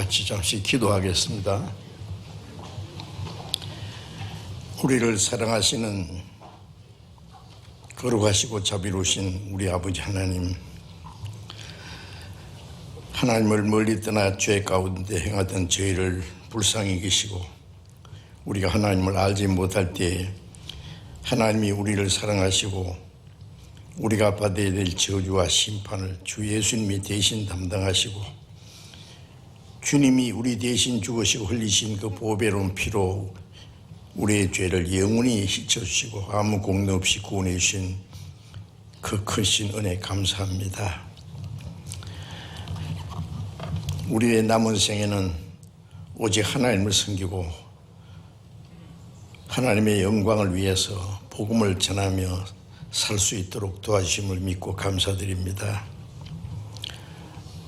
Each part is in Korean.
같이 잠시 기도하겠습니다. 우리를 사랑하시는 거룩하시고 자비로우신 우리 아버지 하나님, 하나님을 멀리 떠나 죄 가운데 행하던 저희를 불쌍히 여기시고 우리가 하나님을 알지 못할 때에 하나님이 우리를 사랑하시고 우리가 받아야 될 저주와 심판을 주 예수님이 대신 담당하시고 주님이 우리 대신 죽으시고 흘리신 그 보배로운 피로 우리의 죄를 영원히 씻어주시고 아무 공로 없이 구원해 주신 그 크신 은혜 감사합니다. 우리의 남은 생에는 오직 하나님을 섬기고 하나님의 영광을 위해서 복음을 전하며 살 수 있도록 도와주심을 믿고 감사드립니다.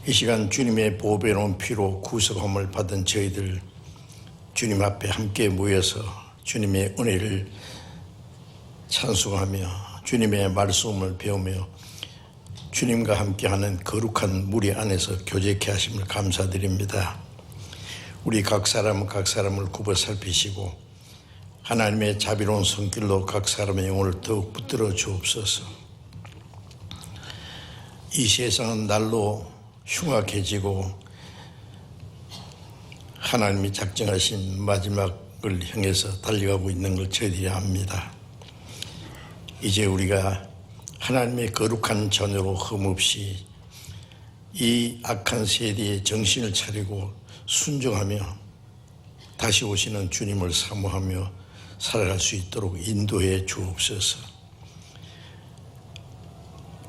이 시간 주님의 보배로운 피로 구속함을 받은 저희들 주님 앞에 함께 모여서 주님의 은혜를 찬송하며 주님의 말씀을 배우며 주님과 함께하는 거룩한 무리 안에서 교제케 하심을 감사드립니다. 우리 각 사람은 각 사람을 굽어 살피시고 하나님의 자비로운 손길로 각 사람의 영혼을 더욱 붙들어 주옵소서. 이 세상은 날로 흉악해지고 하나님이 작정하신 마지막을 향해서 달려가고 있는 걸 저희들이 압니다. 이제 우리가 하나님의 거룩한 자녀로 흠없이 이 악한 세대에 정신을 차리고 순종하며 다시 오시는 주님을 사모하며 살아갈 수 있도록 인도해 주옵소서.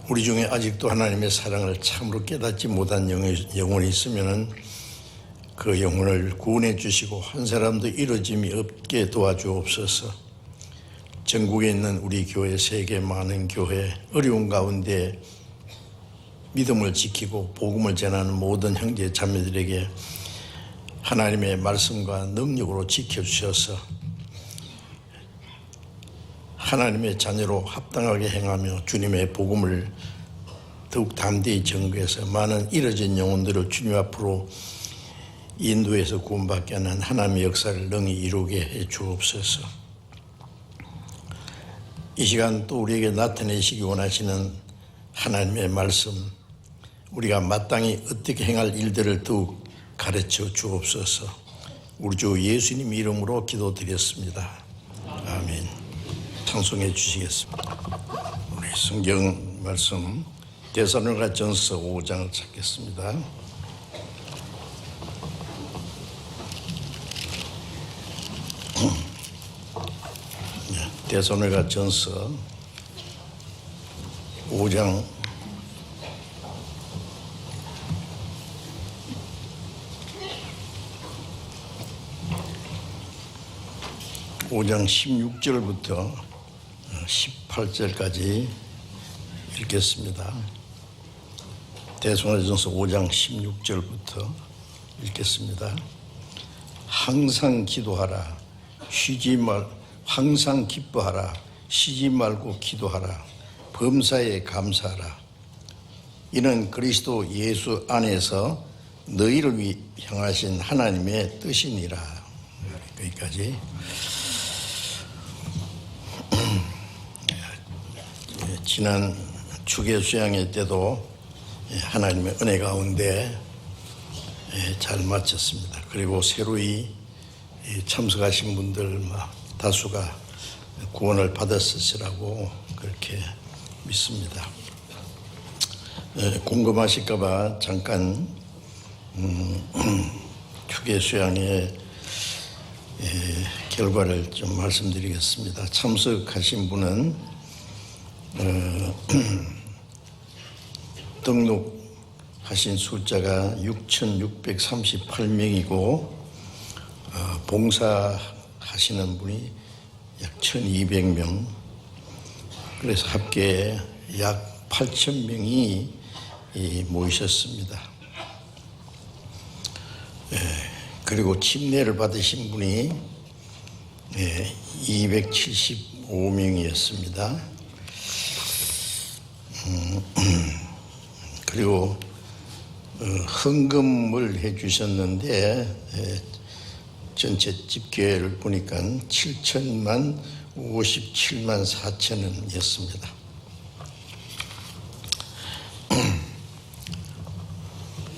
우리 중에 아직도 하나님의 사랑을 참으로 깨닫지 못한 영혼이 있으면 그 영혼을 구원해 주시고 한 사람도 이루어짐이 없게 도와주옵소서. 전국에 있는 우리 교회, 세계 많은 교회, 어려운 가운데 믿음을 지키고 복음을 전하는 모든 형제 자매들에게 하나님의 말씀과 능력으로 지켜주셔서 하나님의 자녀로 합당하게 행하며 주님의 복음을 더욱 담대히 전거해서 많은 잃어진 영혼들을 주님 앞으로 인도해서 구원받게 하는 하나님의 역사를 능히 이루게 해 주옵소서. 이 시간 또 우리에게 나타내시기 원하시는 하나님의 말씀, 우리가 마땅히 어떻게 행할 일들을 더욱 가르쳐 주옵소서. 우리 주 예수님 이름으로 기도드렸습니다. 아멘. 찬송해 주시겠습니다. 우리 성경 말씀 데살로니가전서 5장을 찾겠습니다. 데살로니가전서 5장 16절부터 18절까지 읽겠습니다. 데살로니가전서 5장 16절부터 읽겠습니다. 항상 기도하라. 항상 기뻐하라. 쉬지 말고 기도하라. 범사에 감사하라. 이는 그리스도 예수 안에서 너희를 향하신 하나님의 뜻이니라. 여기까지. 지난 주계 수양회 때도 하나님의 은혜 가운데 잘 마쳤습니다. 그리고 새로이 참석하신 분들 다수가 구원을 받았으시라고 그렇게 믿습니다. 궁금하실까 봐 잠깐 주계 수양회 결과를 좀 말씀드리겠습니다. 참석하신 분은 등록하신 숫자가 6,638명이고 봉사하시는 분이 약 1,200명, 그래서 합계 약 8,000명이 모이셨습니다. 그리고 침례를 받으신 분이 275명이었습니다. 그리고 헌금을 해주셨는데 전체 집계를 보니까 7천만 57만 4천 원이었습니다.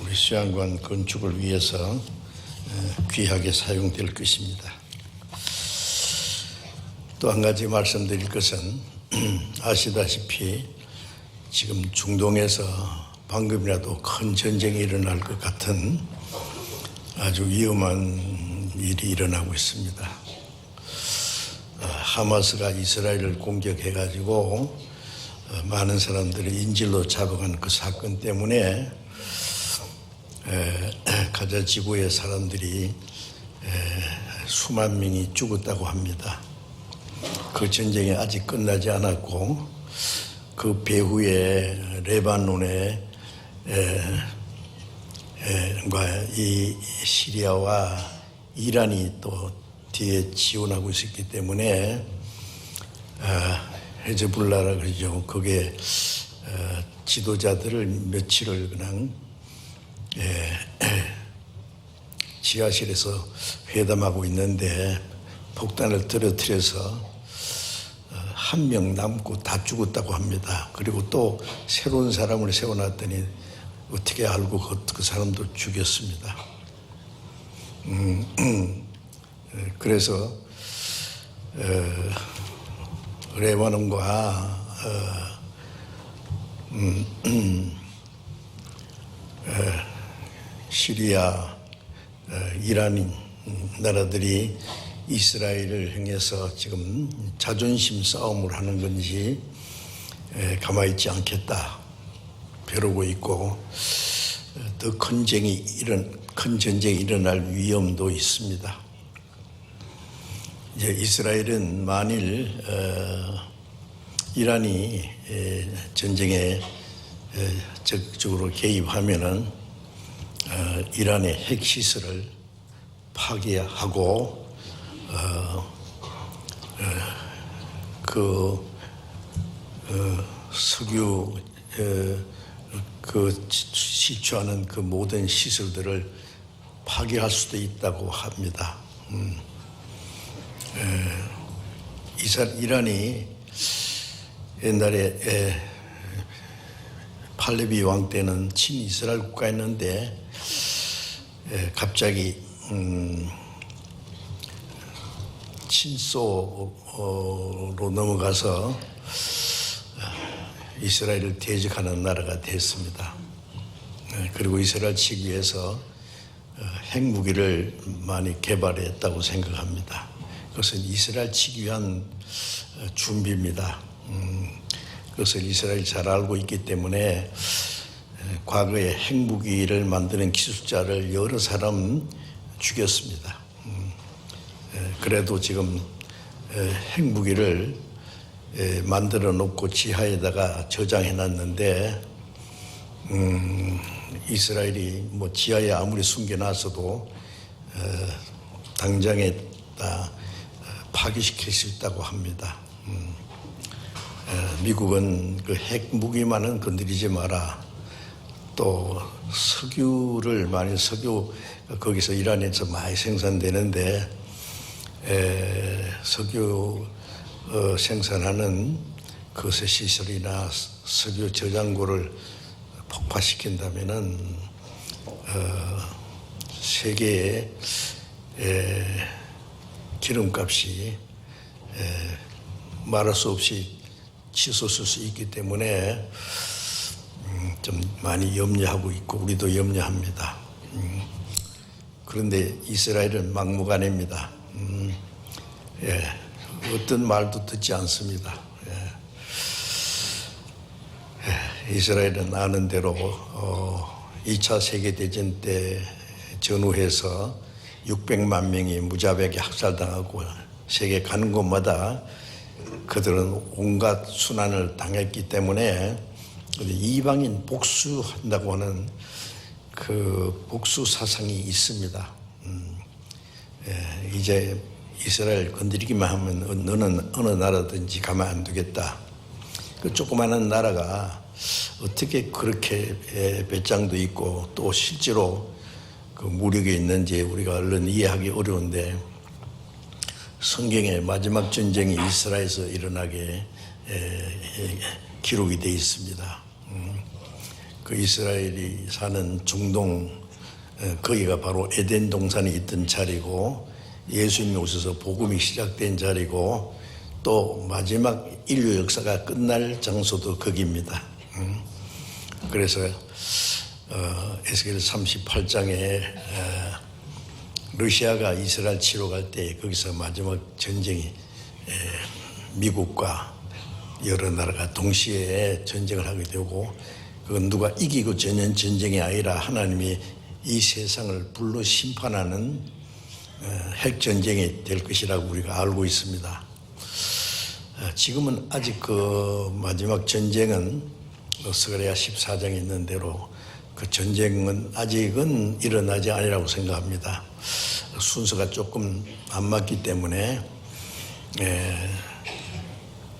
우리 수양관 건축을 위해서 귀하게 사용될 것입니다. 또 한 가지 말씀드릴 것은 아시다시피 지금 중동에서 방금이라도 큰 전쟁이 일어날 것 같은 아주 위험한 일이 일어나고 있습니다. 하마스가 이스라엘을 공격해가지고 많은 사람들을 인질로 잡아간 그 사건 때문에 가자 지구의 사람들이 수만 명이 죽었다고 합니다. 그 전쟁이 아직 끝나지 않았고 그 배후에 레바논에 이 시리아와 이란이 또 뒤에 지원하고 있었기 때문에 헤즈볼라라 그러죠. 그게 지도자들을 며칠을 그냥 지하실에서 회담하고 있는데 폭탄을 떨어뜨려서 한 명 남고 다 죽었다고 합니다. 그리고 또 새로운 사람을 세워놨더니 어떻게 알고 그 사람도 죽였습니다. 그래서 레바논과 시리아, 이란 나라들이 이스라엘을 향해서 지금 자존심 싸움을 하는 건지 가만히 있지 않겠다 벼르고 있고 더 큰 전쟁이 일어날 위험도 있습니다. 이제 이스라엘은 만일 이란이 전쟁에 적극적으로 개입하면은 이란의 핵시설을 파괴하고 석유 시추하는 그 모든 시설들을 파괴할 수도 있다고 합니다. 이란이 옛날에 팔레비 왕 때는 친이스라엘 국가였는데 갑자기 친소로 넘어가서 이스라엘을 대적하는 나라가 됐습니다. 그리고 이스라엘 측에서 핵무기를 많이 개발했다고 생각합니다. 그것은 이스라엘 측 위한 준비입니다. 그것을 이스라엘이 잘 알고 있기 때문에 과거에 핵무기를 만드는 기술자를 여러 사람 죽였습니다. 그래도 지금 핵무기를 만들어 놓고 지하에다가 저장해 놨는데 이스라엘이 뭐 지하에 아무리 숨겨놨어도 당장에 다 파괴시킬 수 있다고 합니다. 미국은 그 핵무기만은 건드리지 마라. 또 석유를 만일 석유 거기서 이란에서 많이 생산되는데 석유 생산하는 거세 시설이나 석유 저장고를 폭파시킨다면은 세계의 기름값이 말할 수 없이 치솟을 수 있기 때문에 좀 많이 염려하고 있고 우리도 염려합니다. 그런데 이스라엘은 막무가내입니다. 어떤 말도 듣지 않습니다. 이스라엘은 아는 대로 2차 세계대전 때 전후해서 600만 명이 무자비하게 학살당하고 세계 가는 곳마다 그들은 온갖 순환을 당했기 때문에 이방인 복수한다고 하는 그 복수 사상이 있습니다. 이제 이스라엘 건드리기만 하면 너는 어느 나라든지 가만 안 두겠다. 그 조그마한 나라가 어떻게 그렇게 배짱도 있고 또 실제로 그 무력이 있는지 우리가 얼른 이해하기 어려운데, 성경의 마지막 전쟁이 이스라엘에서 일어나게 기록이 되어 있습니다. 그 이스라엘이 사는 중동, 거기가 바로 에덴 동산이 있던 자리고, 예수님이 오셔서 복음이 시작된 자리고, 또 마지막 인류 역사가 끝날 장소도 거기입니다. 그래서 에스겔 38장에 러시아가 이스라엘 치러 갈 때 거기서 마지막 전쟁이 미국과 여러 나라가 동시에 전쟁을 하게 되고, 그건 누가 이기고 전는 전쟁이 아니라 하나님이 이 세상을 불로 심판하는 핵전쟁이 될 것이라고 우리가 알고 있습니다. 지금은 아직 그 마지막 전쟁은 스가랴 14장에 있는 대로 그 전쟁은 아직은 일어나지 아니라고 생각합니다. 순서가 조금 안 맞기 때문에.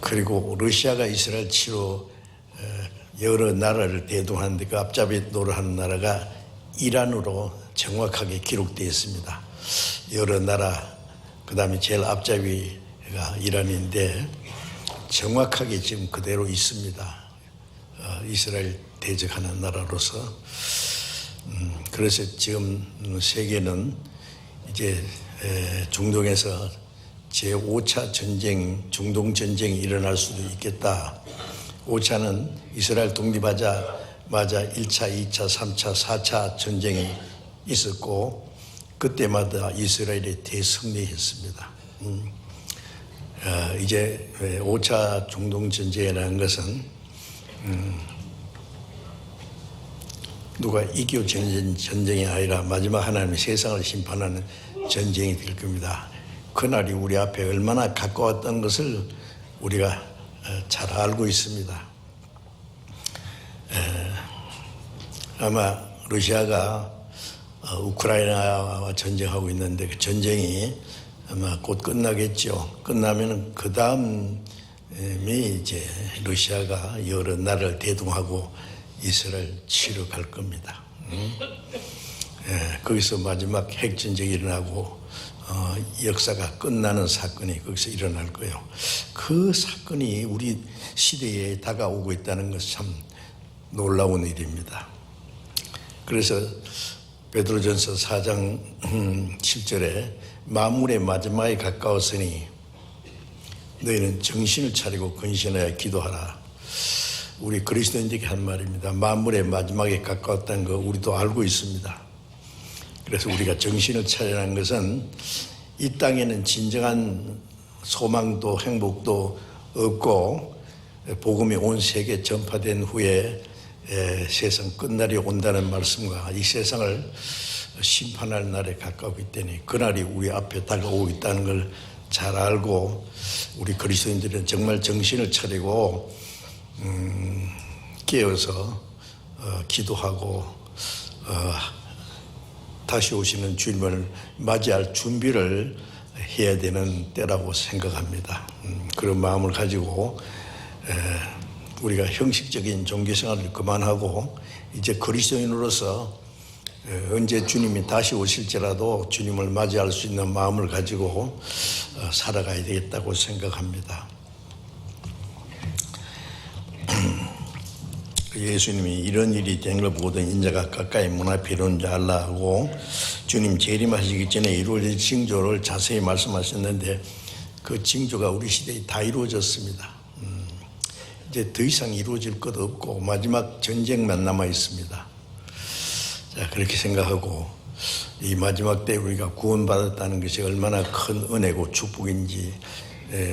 그리고 러시아가 이스라엘 치러 여러 나라를 대동하는데 그 앞잡이 노릇하는 나라가 이란으로 정확하게 기록되어 있습니다. 여러 나라, 그 다음에 제일 앞잡이가 이란인데 정확하게 지금 그대로 있습니다. 이스라엘 대적하는 나라로서. 그래서 지금 세계는 이제 중동에서 제5차 전쟁, 중동 전쟁이 일어날 수도 있겠다. 5차는 이스라엘 독립하자마자 1차, 2차, 3차, 4차 전쟁이 있었고, 그때마다 이스라엘이 대승리했습니다. 이제 5차 중동 전쟁이라는 것은 누가 이겨 전쟁이 아니라 마지막 하나님의 세상을 심판하는 전쟁이 될 겁니다. 그날이 우리 앞에 얼마나 가까웠던 것을 우리가 잘 알고 있습니다. 아마 러시아가 우크라이나와 전쟁하고 있는데 그 전쟁이 아마 곧 끝나겠죠. 끝나면 그 다음이 이제 러시아가 여러 나라를 대동하고 이스라엘 치러 갈 겁니다. 거기서 마지막 핵전쟁이 일어나고 역사가 끝나는 사건이 거기서 일어날 거예요. 그 사건이 우리 시대에 다가오고 있다는 것은 참 놀라운 일입니다. 그래서 베드로전서 4장 7절에 만물의 마지막에 가까웠으니 너희는 정신을 차리고 근신하여 기도하라. 우리 그리스도인들에게 한 말입니다. 만물의 마지막에 가까웠다는 거 우리도 알고 있습니다. 그래서 우리가 정신을 차리라는 것은 이 땅에는 진정한 소망도 행복도 없고, 복음이 온 세계에 전파된 후에 세상 끝날이 온다는 말씀과 이 세상을 심판할 날에 가까우기 때문에 그날이 우리 앞에 다가오고 있다는 걸 잘 알고, 우리 그리스도인들은 정말 정신을 차리고 깨어서 기도하고 다시 오시는 주님을 맞이할 준비를 해야 되는 때라고 생각합니다. 그런 마음을 가지고 우리가 형식적인 종교생활을 그만하고 이제 그리스도인으로서 언제 주님이 다시 오실지라도 주님을 맞이할 수 있는 마음을 가지고 살아가야 되겠다고 생각합니다. 예수님이 이런 일이 된 걸 보거든 인자가 가까이 문 앞에 이르는 줄 알라 하고, 주님 재림하시기 전에 이루어질 징조를 자세히 말씀하셨는데 그 징조가 우리 시대에 다 이루어졌습니다. 이제 더 이상 이루어질 것 없고 마지막 전쟁만 남아 있습니다. 자, 그렇게 생각하고 이 마지막 때 우리가 구원받았다는 것이 얼마나 큰 은혜고 축복인지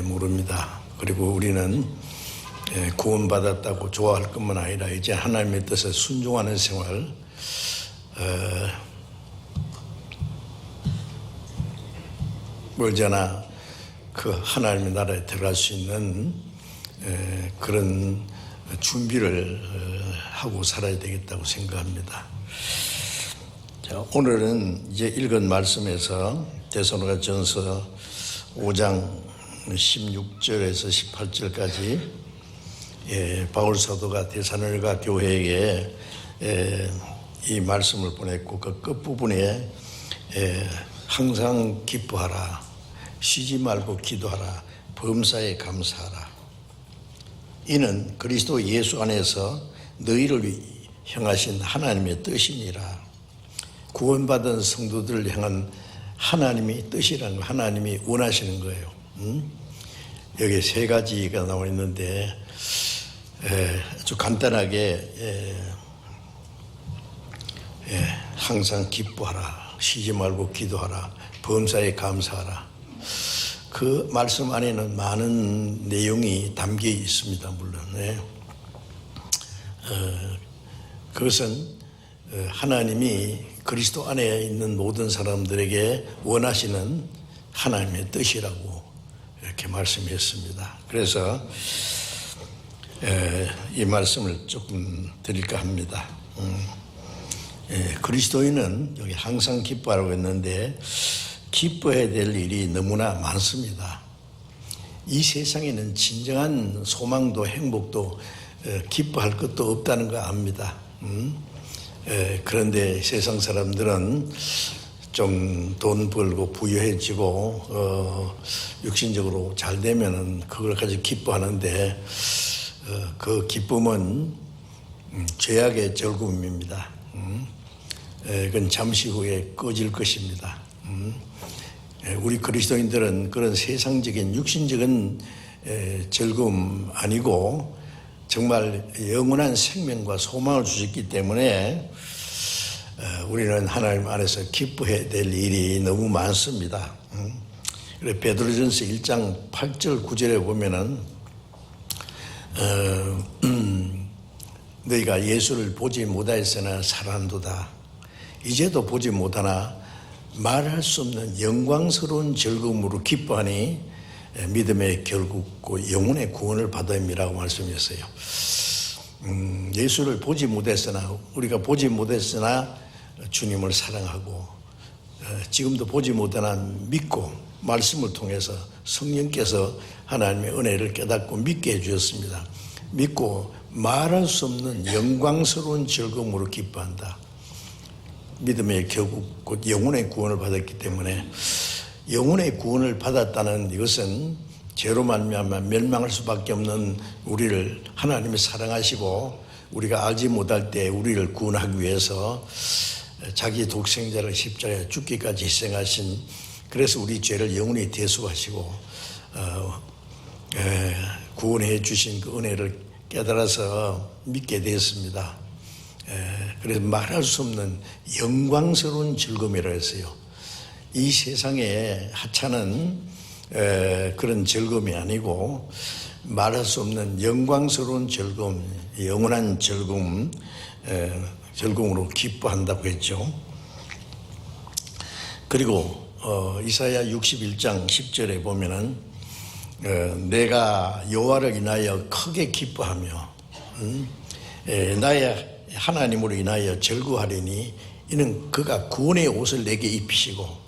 모릅니다. 그리고 우리는 구원받았다고 좋아할 것만 아니라 이제 하나님의 뜻에 순종하는 생활, 멀지않아 그 하나님의 나라에 들어갈 수 있는 그런 준비를 하고 살아야 되겠다고 생각합니다. 자, 오늘은 이제 읽은 말씀에서 데살로니가전서 5장 16절에서 18절까지 바울 사도가 데살로니가 교회에 이 말씀을 보냈고 그 끝부분에 항상 기뻐하라, 쉬지 말고 기도하라, 범사에 감사하라. 이는 그리스도 예수 안에서 너희를 향하신 하나님의 뜻이니라. 구원받은 성도들을 향한 하나님의 뜻이라는 거, 하나님이 원하시는 거예요. 여기 세 가지가 나와 있는데 아주 간단하게 항상 기뻐하라, 쉬지 말고 기도하라, 범사에 감사하라. 그 말씀 안에는 많은 내용이 담겨 있습니다. 물론 그것은 하나님이 그리스도 안에 있는 모든 사람들에게 원하시는 하나님의 뜻이라고 이렇게 말씀했습니다. 그래서 이 말씀을 조금 드릴까 합니다. 그리스도인은 여기 항상 기뻐하라고 했는데 기뻐해야 될 일이 너무나 많습니다. 이 세상에는 진정한 소망도 행복도 기뻐할 것도 없다는 거 압니다. 그런데 세상 사람들은 좀 돈 벌고 부유해지고 육신적으로 잘 되면은 그걸 가지고 기뻐하는데 그 기쁨은 죄악의 즐거움입니다. 그건 잠시 후에 꺼질 것입니다. 우리 그리스도인들은 그런 세상적인 육신적인 즐거움 아니고 정말 영원한 생명과 소망을 주셨기 때문에 우리는 하나님 안에서 기뻐해야 될 일이 너무 많습니다. 그래서 베드로전서 1장 8절 9절에 보면은 너희가 예수를 보지 못하였으나 살았도다. 이제도 보지 못하나 말할 수 없는 영광스러운 즐거움으로 기뻐하니 믿음의 결국고 영혼의 구원을 받음이라고 말씀했어요. 예수를 보지 못했으나 우리가 보지 못했으나 주님을 사랑하고 지금도 보지 못하나 믿고 말씀을 통해서 성령께서 하나님의 은혜를 깨닫고 믿게 해주셨습니다. 믿고 말할 수 없는 영광스러운 즐거움으로 기뻐한다. 믿음의 결국 곧 영혼의 구원을 받았기 때문에 영혼의 구원을 받았다는 이것은 죄로 말미암아 멸망할 수밖에 없는 우리를 하나님이 사랑하시고 우리가 알지 못할 때 우리를 구원하기 위해서 자기 독생자를 십자가에 죽기까지 희생하신, 그래서 우리 죄를 영원히 대속하시고 구원해 주신 그 은혜를 깨달아서 믿게 되었습니다. 그래서 말할 수 없는 영광스러운 즐거움이라고 했어요. 이 세상에 하찮은 그런 즐거움이 아니고 말할 수 없는 영광스러운 즐거움, 영원한 즐거움, 즐거움으로 기뻐한다고 했죠. 그리고 이사야 61장 10절에 보면은 내가 여호와를 인하여 크게 기뻐하며 나의 하나님으로 인하여 즐거워하리니 이는 그가 구원의 옷을 내게 입히시고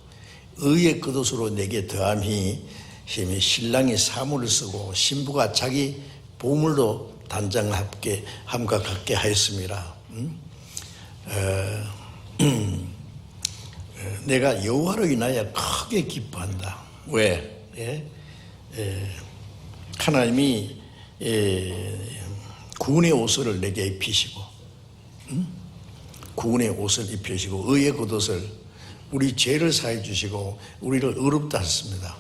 의의 겉옷으로 내게 더함이 힘이 신랑이 사물을 쓰고 신부가 자기 보물로 단장함께 함과 같게 하였습니다. 내가 여호와로 인하여 크게 기뻐한다. 왜? 하나님이 구원의 옷을 내게 입히시고 구원의 옷을 입히시고 의의 겉옷을 우리 죄를 사해 주시고 우리를 의롭다 하셨습니다.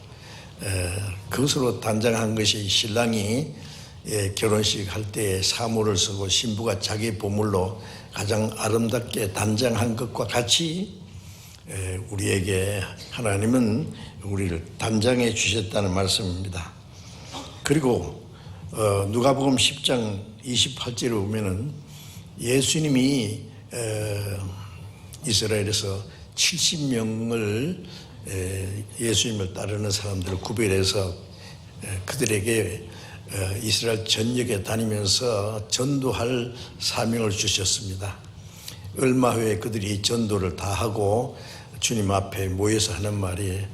그것으로 단장한 것이 신랑이 결혼식 할 때 사물을 쓰고 신부가 자기 보물로 가장 아름답게 단장한 것과 같이 우리에게 하나님은 우리를 단장해 주셨다는 말씀입니다. 그리고 누가복음 10장 28절에 보면은 예수님이 이스라엘에서 70명을 예수님을 따르는 사람들을 구별해서 그들에게 이스라엘 전역에 다니면서 전도할 사명을 주셨습니다. 얼마 후에 그들이 전도를 다 하고 주님 앞에 모여서 하는 말이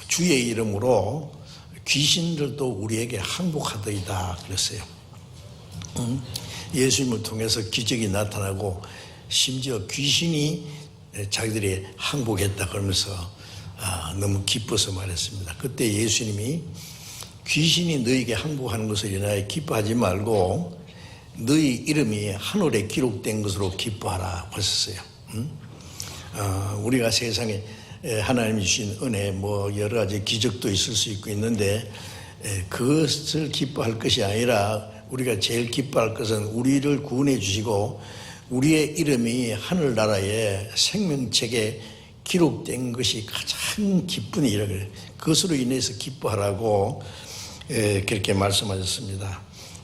주의 이름으로 귀신들도 우리에게 항복하더이다 그랬어요. 예수님을 통해서 기적이 나타나고 심지어 귀신이 자기들이 항복했다 그러면서 너무 기뻐서 말했습니다. 그때 예수님이 귀신이 너에게 항복하는 것을 인하여 기뻐하지 말고 너희 이름이 하늘에 기록된 것으로 기뻐하라 하셨어요. 우리가 세상에 하나님이 주신 은혜 뭐 여러 가지 기적도 있을 수 있고 있는데 그것을 기뻐할 것이 아니라 우리가 제일 기뻐할 것은 우리를 구원해 주시고 우리의 이름이 하늘나라의 생명책에 기록된 것이 가장 기쁜 일을 그것으로 인해서 기뻐하라고 그렇게 말씀하셨습니다.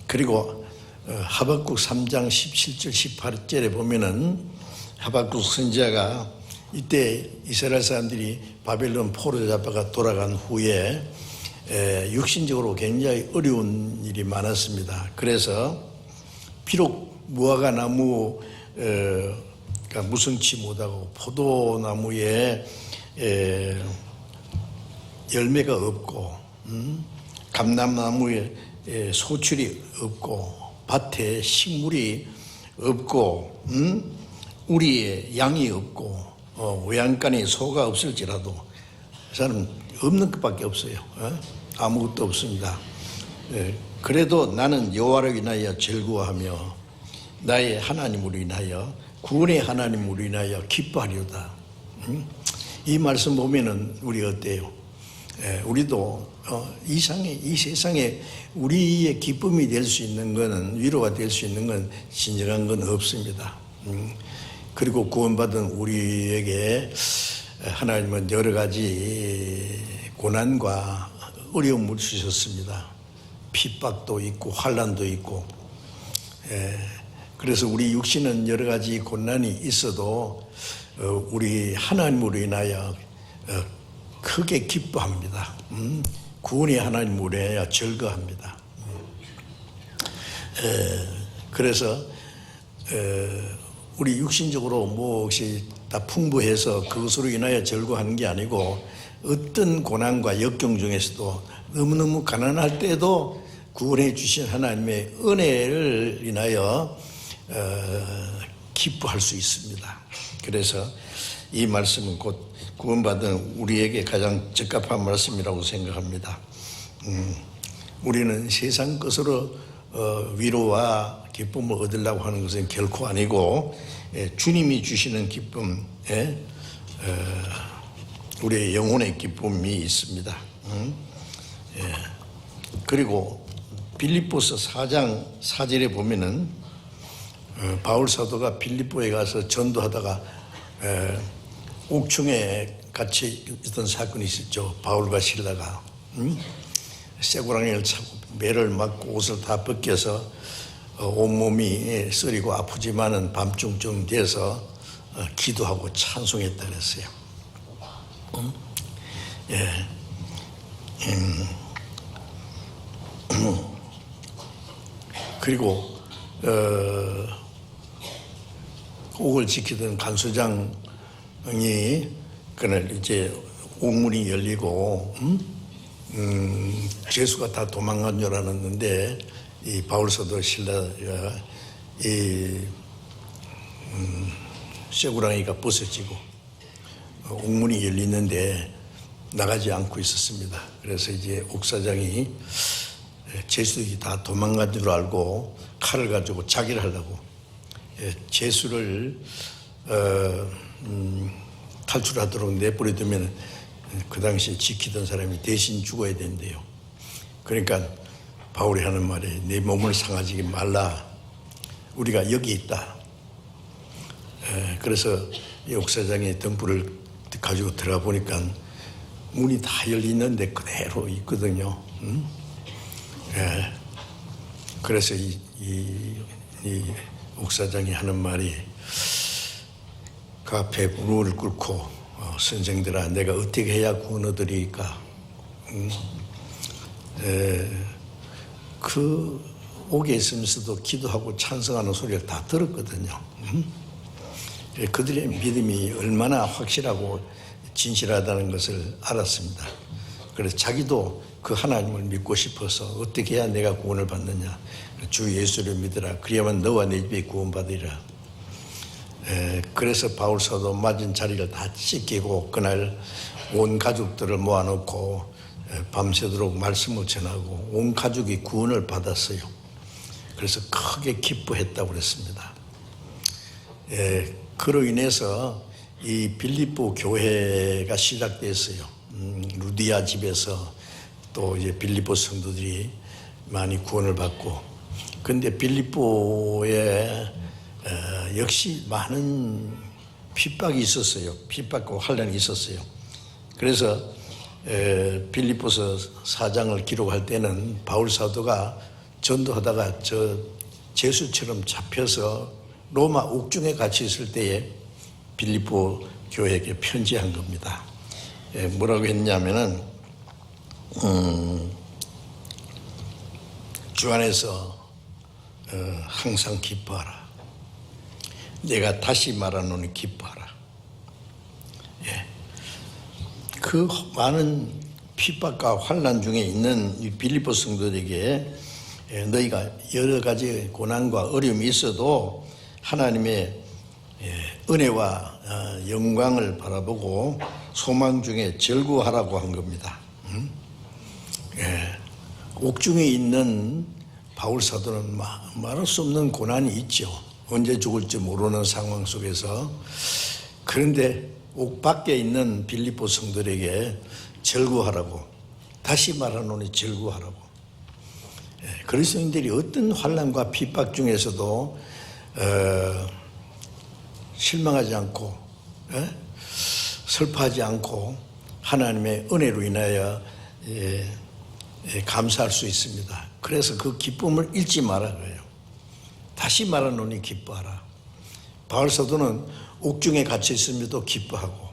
그리고 하박국 3장 17절 18절에 보면은 하박국 선지자가 이때 이스라엘 사람들이 바벨론 포로 잡아가 돌아간 후에 육신적으로 굉장히 어려운 일이 많았습니다. 그래서 비록 무화과 나무 무성치 못하고 포도나무에 열매가 없고 감람나무에 소출이 없고 밭에 식물이 없고 우리의 양이 없고 외양간에 소가 없을지라도 사람 없는 것밖에 없어요. 아무것도 없습니다. 그래도 나는 여호와를 인하여 즐거워하며 나의 하나님으로 인하여 구원의 하나님으로 인하여 기뻐하리로다. 이 말씀 보면은 우리 어때요? 우리도 이 세상에 우리의 기쁨이 될 수 있는 것은 위로가 될 수 있는 건 진정한 건 없습니다. 그리고 구원받은 우리에게 하나님은 여러 가지 고난과 어려움을 주셨습니다. 핍박도 있고 환난도 있고 그래서 우리 육신은 여러 가지 고난이 있어도 우리 하나님으로 인하여 크게 기뻐합니다. 구원의 하나님으로 인하여 즐거워합니다. 그래서 우리 육신적으로 뭐 다 풍부해서 그것으로 인하여 즐거워하는 게 아니고 어떤 고난과 역경 중에서도 너무너무 가난할 때도 구원해 주신 하나님의 은혜를 인하여 기뻐할 수 있습니다. 그래서 이 말씀은 곧 구원받은 우리에게 가장 적합한 말씀이라고 생각합니다. 우리는 세상 것으로 위로와 기쁨을 얻으려고 하는 것은 결코 아니고 주님이 주시는 기쁨, 우리의 영혼의 기쁨이 있습니다. 그리고 빌립보서 4장 4절에 보면은 바울 사도가 빌립보에 가서 전도하다가 옥중에 같이 있던 사건이 있었죠. 바울과 실라가 쇠고랑이를 차고 매를 맞고 옷을 다 벗겨서 온몸이 쓰리고 아프지만은 밤중쯤 돼서 기도하고 찬송했다 그랬어요. 그리고 옥을 지키던 간수장이 그날 이제 옥문이 열리고 죄수가 다 도망간 줄 알았는데 이 바울사도 신라가 이 쇠구랑이가 벗어지고 옥문이 열리는데 나가지 않고 있었습니다. 그래서 이제 옥사장이 죄수들이 다 도망간 줄 알고 칼을 가지고 자기를 하려고 죄수를 탈출하도록 내버려두면 그 당시에 지키던 사람이 대신 죽어야 된대요. 그러니까 바울이 하는 말이 내 몸을 상하지 말라. 우리가 여기 있다. 그래서 이 옥사장의 등불을 가지고 들어가 보니까 문이 다 열리는데 그대로 있거든요. 그래서 이 옥사장이 하는 말이 그 앞에 무릎을 꿇고 선생들아 내가 어떻게 해야 구원 얻으리까. 그 옥에 있으면서도 기도하고 찬성하는 소리를 다 들었거든요. 그들의 믿음이 얼마나 확실하고 진실하다는 것을 알았습니다. 그래서 자기도 그 하나님을 믿고 싶어서 어떻게 해야 내가 구원을 받느냐. 주 예수를 믿으라. 그래야만 너와 내 집이 구원받으리라. 그래서 바울 사도 맞은 자리를 다 씻기고 그날 온 가족들을 모아놓고 밤새도록 말씀을 전하고 온 가족이 구원을 받았어요. 그래서 크게 기뻐했다고 그랬습니다. 그로 인해서 이 빌립보 교회가 시작됐어요. 루디아 집에서 또 이제 빌립보 성도들이 많이 구원을 받고, 근데 빌립보에 역시 많은 핍박이 있었어요. 핍박과 환란이 있었어요. 그래서 빌립보서 4장을 기록할 때는 바울 사도가 전도하다가 저 죄수처럼 잡혀서 로마 옥중에 갇혀 있을 때에 빌립보 교회에게 편지한 겁니다. 뭐라고 했냐면은 주 안에서 항상 기뻐하라. 내가 다시 말하노니 기뻐하라. 그 많은 핍박과 환난 중에 있는 이 빌립보 성도들에게 너희가 여러 가지 고난과 어려움이 있어도 하나님의 은혜와 영광을 바라보고 소망 중에 절구하라고 한 겁니다. 옥중에 있는 바울 사도는 말할 수 없는 고난이 있죠. 언제 죽을지 모르는 상황 속에서. 그런데 옥 밖에 있는 빌립보 성도들에게 절구하라고, 다시 말하노니 절구하라고. 그리스도인들이 어떤 환난과 핍박 중에서도 실망하지 않고 슬퍼하지 않고 하나님의 은혜로 인하여 감사할 수 있습니다. 그래서 그 기쁨을 잃지 말아 그래요. 다시 말하노니 기뻐하라. 바울 사도는 옥중에 갇혀 있음에도 기뻐하고,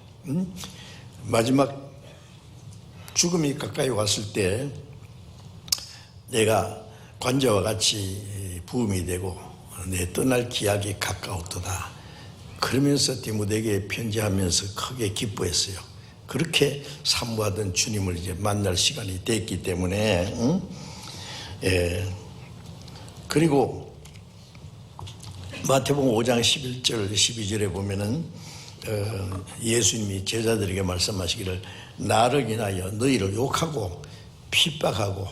마지막 죽음이 가까이 왔을 때 내가 관자와 같이 부음이 되고 내 떠날 기약이 가까웠도다. 그러면서 디모데에게 편지하면서 크게 기뻐했어요. 그렇게 사모하던 주님을 이제 만날 시간이 됐기 때문에. 그리고 마태복음 5장 11절 12절에 보면은 예수님이 제자들에게 말씀하시기를 나를 인하여 너희를 욕하고 핍박하고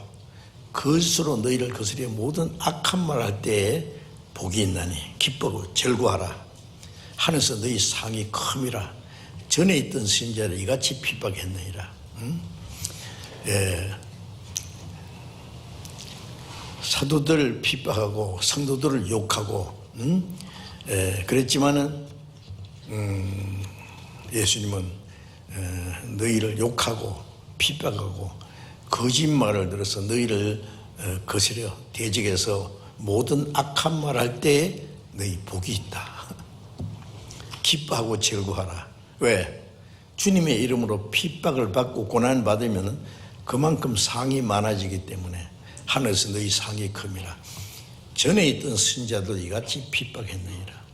그것으로 너희를 거스리어 모든 악한 말 할 때에 복이 있나니 기뻐하고 절구하라. 하늘에서 너희 상이 큼이라. 전에 있던 선지자를 이같이 핍박했느니라. 사도들을 핍박하고 성도들을 욕하고 그랬지만은 예수님은 너희를 욕하고 핍박하고 거짓말을 들어서 너희를 거스려 대적해서 모든 악한 말 할 때에 너희 복이 있다. 기뻐하고 절구하라. 왜? 주님의 이름으로 핍박을 받고 고난을 받으면 그만큼 상이 많아지기 때문에 하늘에서 너희 상이 큼이라. 전에 있던 선지자도 이같이 핍박했느니라.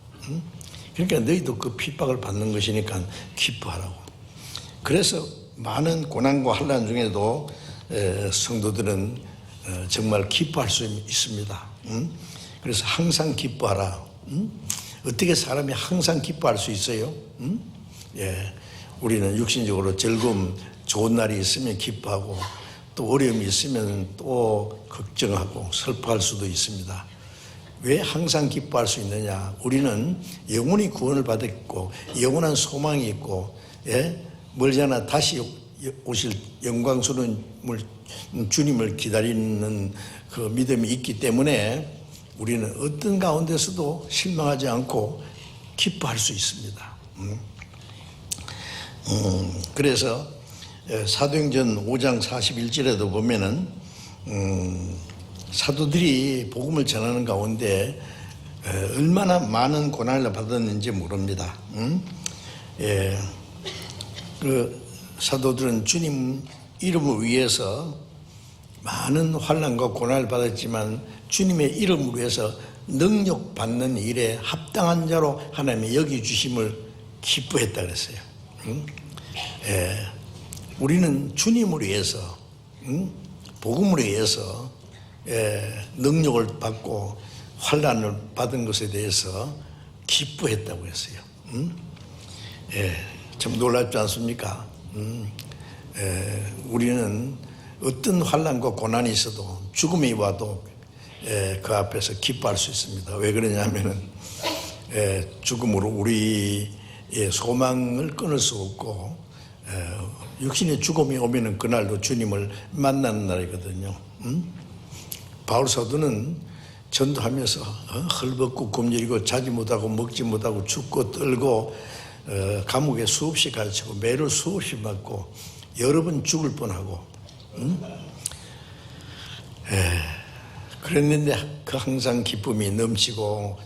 그러니까 너희도 그 핍박을 받는 것이니까 기뻐하라고. 그래서 많은 고난과 환난 중에도 성도들은 정말 기뻐할 수 있습니다. 그래서 항상 기뻐하라. 어떻게 사람이 항상 기뻐할 수 있어요? 우리는 육신적으로 즐거움, 좋은 날이 있으면 기뻐하고 또 어려움이 있으면 또 걱정하고 슬퍼할 수도 있습니다. 왜 항상 기뻐할 수 있느냐? 우리는 영원히 구원을 받았고 영원한 소망이 있고 멀지 않아 다시 오실 영광스러운 주님을 기다리는 그 믿음이 있기 때문에 우리는 어떤 가운데서도 실망하지 않고 기뻐할 수 있습니다. 그래서 사도행전 5장 41절에도 보면은 사도들이 복음을 전하는 가운데 얼마나 많은 고난을 받았는지 모릅니다. 그 사도들은 주님 이름을 위해서 많은 환난과 고난을 받았지만 주님의 이름을 위해서 능력 받는 일에 합당한 자로 하나님이 여기주심을 기뻐했다 그랬어요. 우리는 주님을 위해서, 복음을 위해서 능력을 받고 환난을 받은 것에 대해서 기뻐했다고 했어요. 참 놀랍지 않습니까? 우리는 어떤 환난과 고난이 있어도 죽음이 와도 그 앞에서 기뻐할 수 있습니다. 왜 그러냐면은 죽음으로 우리의 소망을 끊을 수 없고 육신의 죽음이 오면은 그날도 주님을 만나는 날이거든요. 바울 사도는 전도하면서 헐벗고 굶주리고 자지 못하고 먹지 못하고 죽고 떨고 감옥에 수없이 갇히고 매를 수없이 맞고 여러 번 죽을 뻔하고 그랬는데 그 항상 기쁨이 넘치고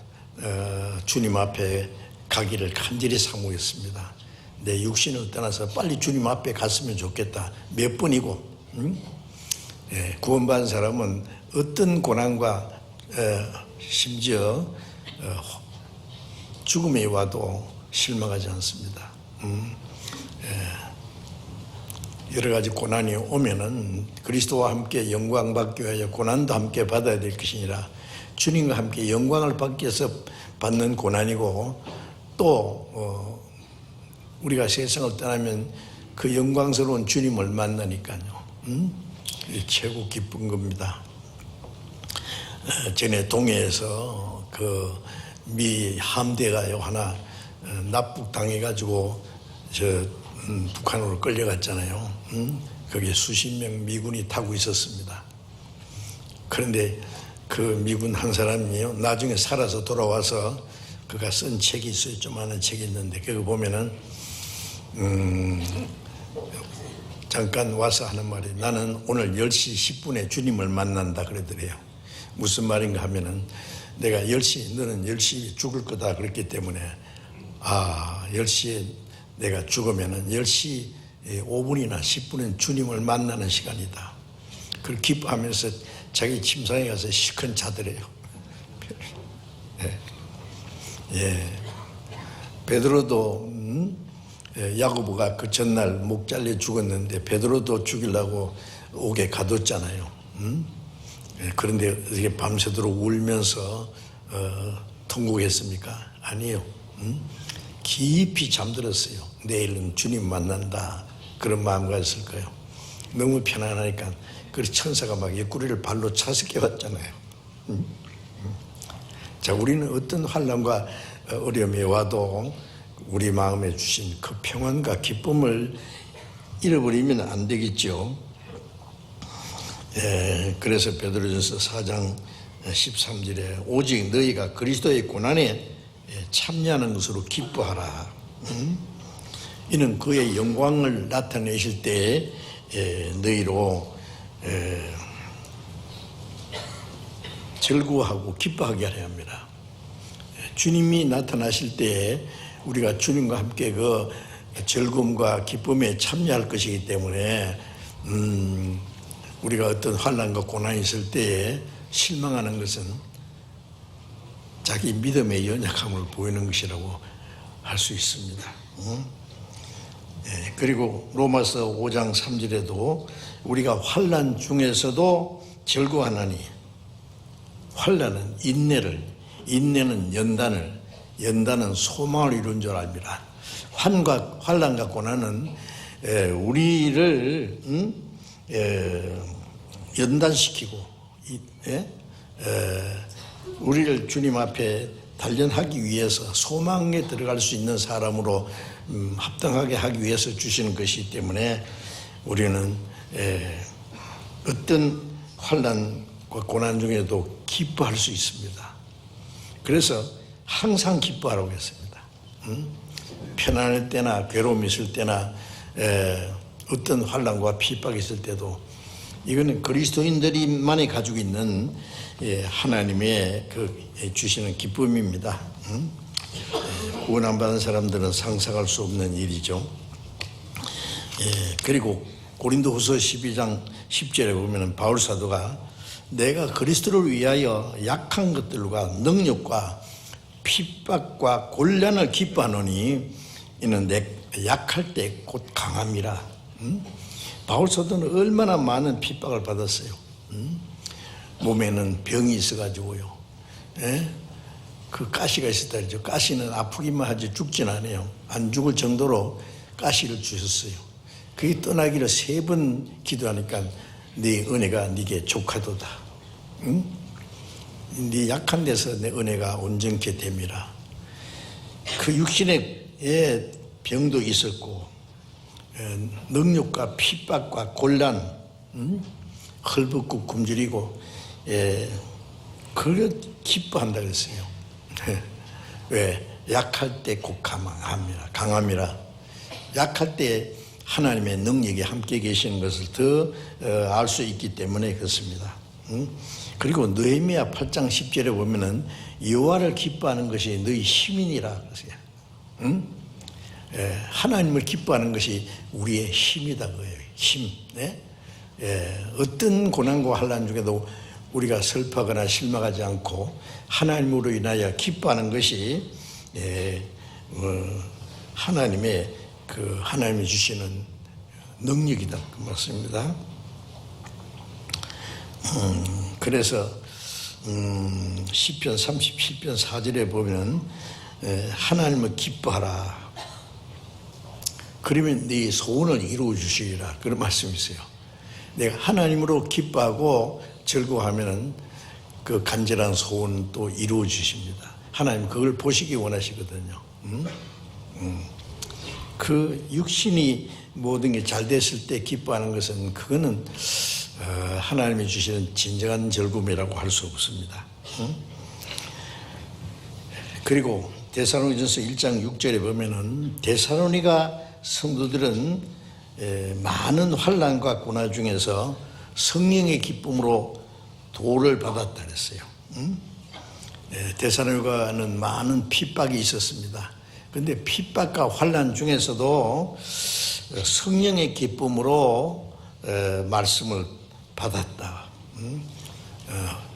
주님 앞에 가기를 간절히 사모했습니다. 내 육신을 떠나서 빨리 주님 앞에 갔으면 좋겠다. 몇 번이고 구원받은 사람은 어떤 고난과 심지어 죽음이 와도 실망하지 않습니다. 여러 가지 고난이 오면은 그리스도와 함께 영광 받기 위하여 고난도 함께 받아야 될 것이니라. 주님과 함께 영광을 받기 위해서 받는 고난이고 또 우리가 세상을 떠나면 그 영광스러운 주님을 만나니까요. 최고 기쁜 겁니다. 전에 동해에서 그 미 함대가요 하나 납북당해가지고 북한으로 끌려갔잖아요. 거기에 수십 명 미군이 타고 있었습니다. 그런데 그 미군 한 사람이요 나중에 살아서 돌아와서 그가 쓴 책이 있어요. 조그마한 책이 있는데 그거 보면은 잠깐 와서 하는 말이 나는 오늘 10시 10분에 주님을 만난다 그러더래요. 무슨 말인가 하면은 내가 10시 너는 10시에 죽을 거다 그랬기 때문에 10시에 내가 죽으면은 10시 5분이나 10분은 주님을 만나는 시간이다. 그걸 기뻐하면서 자기 침상에 가서 시큰 자더래요. 베드로도 야고보가 그 전날 목 잘려 죽었는데 베드로도 죽이려고 옥에 가뒀잖아요. 그런데 어떻게 밤새도록 울면서 통곡했습니까? 아니요. 깊이 잠들었어요. 내일은 주님 만난다 그런 마음가짐일 거예요. 너무 편안하니까 그 천사가 막 옆구리를 발로 차스게 왔잖아요. 자, 우리는 어떤 환난과 어려움이 와도 우리 마음에 주신 그 평안과 기쁨을 잃어버리면 안 되겠죠. 그래서 베드로전서 4장 13절에 오직 너희가 그리스도의 고난에 참여하는 것으로 기뻐하라. 이는 그의 영광을 나타내실 때에 너희로 즐거워하고 기뻐하게 하려 합니다. 주님이 나타나실 때에 우리가 주님과 함께 그 즐거움과 기쁨에 참여할 것이기 때문에 우리가 어떤 환난과 고난이 있을 때에 실망하는 것은 자기 믿음의 연약함을 보이는 것이라고 할 수 있습니다. 그리고 로마서 5장 3절에도 우리가 환난 중에서도 즐거워하나니 환난은 인내를, 인내는 연단은 소망을 이룬 줄 압니다. 환난과 고난은 우리를 연단시키고 우리를 주님 앞에 단련하기 위해서 소망에 들어갈 수 있는 사람으로 합당하게 하기 위해서 주시는 것이기 때문에 우리는 어떤 환난과 고난 중에도 기뻐할 수 있습니다. 그래서 항상 기뻐하라고 했습니다. 편안할 때나 괴로움이 있을 때나 어떤 환난과 핍박이 있을 때도 이거는 그리스도인들만이 가지고 있는 하나님의 그 주시는 기쁨입니다. 구원 안 받은 사람들은 상상할 수 없는 일이죠. 그리고 고린도후서 12장 10절에 보면 바울 사도가 내가 그리스도를 위하여 약한 것들과 능력과 핍박과 곤란을 기뻐하노니 이는 내 약할 때 곧 강함이라. 바울 사도는 얼마나 많은 핍박을 받았어요. 몸에는 병이 있어가지고요. 예? 그 가시가 있었다 그러죠. 가시는 아프기만 하지 죽진 않아요. 안 죽을 정도로 가시를 주셨어요. 그게 떠나기를 3번 기도하니까 네 은혜가 네게 족하도다. 응? 네 약한 데서 내 은혜가 온전케 됨이라. 그 육신의 병도 있었고 능력과 핍박과 곤란, 헐벗고 굶주리고 그걸 기뻐한다 그랬어요. 왜? 약할 때 곧 강함이라. 약할 때 하나님의 능력이 함께 계시는 것을 더 알 수 있기 때문에 그렇습니다. 그리고 느헤미야 8장 10절에 보면은 여호와를 기뻐하는 것이 너희 힘이니라 그랬어요. 하나님을 기뻐하는 것이 우리의 힘이다 그거예요. 힘. 네? 어떤 고난과 환난 중에도 우리가 슬퍼하거나 실망하지 않고 하나님으로 인하여 기뻐하는 것이 하나님의 하나님이 주시는 능력이다 그 말씀입니다. 그래서 시편 37편 4절에 보면 하나님을 기뻐하라. 그러면 네 소원을 이루어 주시리라 그런 말씀이 있어요. 내가 하나님으로 기뻐하고 즐거워하면은 그 간절한 소원 또 이루어 주십니다. 하나님 그걸 보시기 원하시거든요. 그 육신이 모든 게 잘 됐을 때 기뻐하는 것은 그거는 하나님이 주시는 진정한 즐거움이라고 할 수 없습니다. 그리고 데살로니가전서 1장 6절에 보면은 데살로니가 성도들은 많은 환난과 고난 중에서 성령의 기쁨으로 도를 받았다 그랬어요. 데살로니가는 많은 핍박이 있었습니다. 그런데 핍박과 환난 중에서도 성령의 기쁨으로 말씀을 받았다.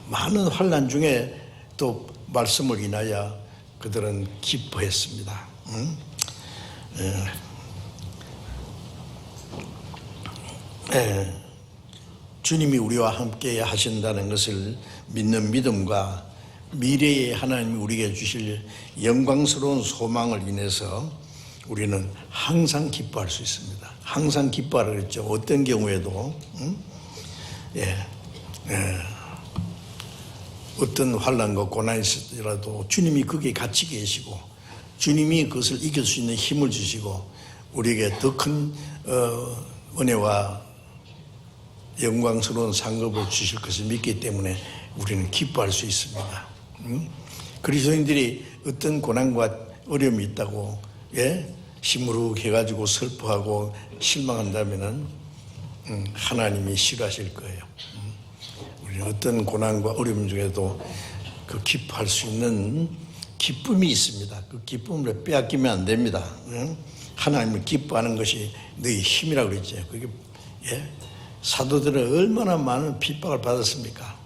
많은 환난 중에 또 말씀을 인하여 그들은 기뻐했습니다. 주님이 우리와 함께 하신다는 것을 믿는 믿음과 미래에 하나님이 우리에게 주실 영광스러운 소망을 인해서 우리는 항상 기뻐할 수 있습니다. 항상 기뻐하라 그랬죠. 어떤 경우에도 어떤 환난과 고난이 있을지라도 주님이 거기에 같이 계시고 주님이 그것을 이길 수 있는 힘을 주시고 우리에게 더 큰 은혜와 영광스러운 상급을 주실 것을 믿기 때문에 우리는 기뻐할 수 있습니다. 그리스도인들이 어떤 고난과 어려움이 있다고 시무룩해가지고 슬퍼하고 실망한다면은 하나님이 싫어하실 거예요. 우리는 어떤 고난과 어려움 중에도 그 기뻐할 수 있는 기쁨이 있습니다. 그 기쁨을 빼앗기면 안 됩니다. 하나님을 기뻐하는 것이 너희 힘이라고 그랬죠. 그게 사도들은 얼마나 많은 핍박을 받았습니까?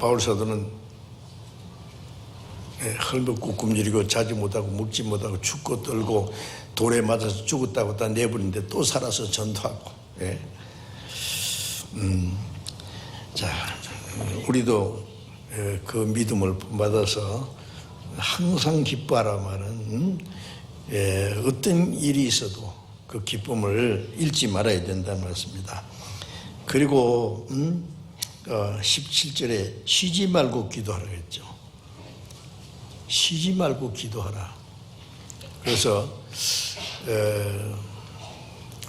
바울 사도는 헐벗고 굶주리고 자지 못하고 먹지 못하고 춥고 떨고 돌에 맞아서 죽었다고 다 내버리는데 또 살아서 전도하고. 자, 우리도 그 믿음을 받아서 항상 기뻐하라 말은 어떤 일이 있어도 그 기쁨을 잃지 말아야 된다는 말씀입니다. 그리고 17절에 쉬지 말고 기도하라 했죠. 쉬지 말고 기도하라. 그래서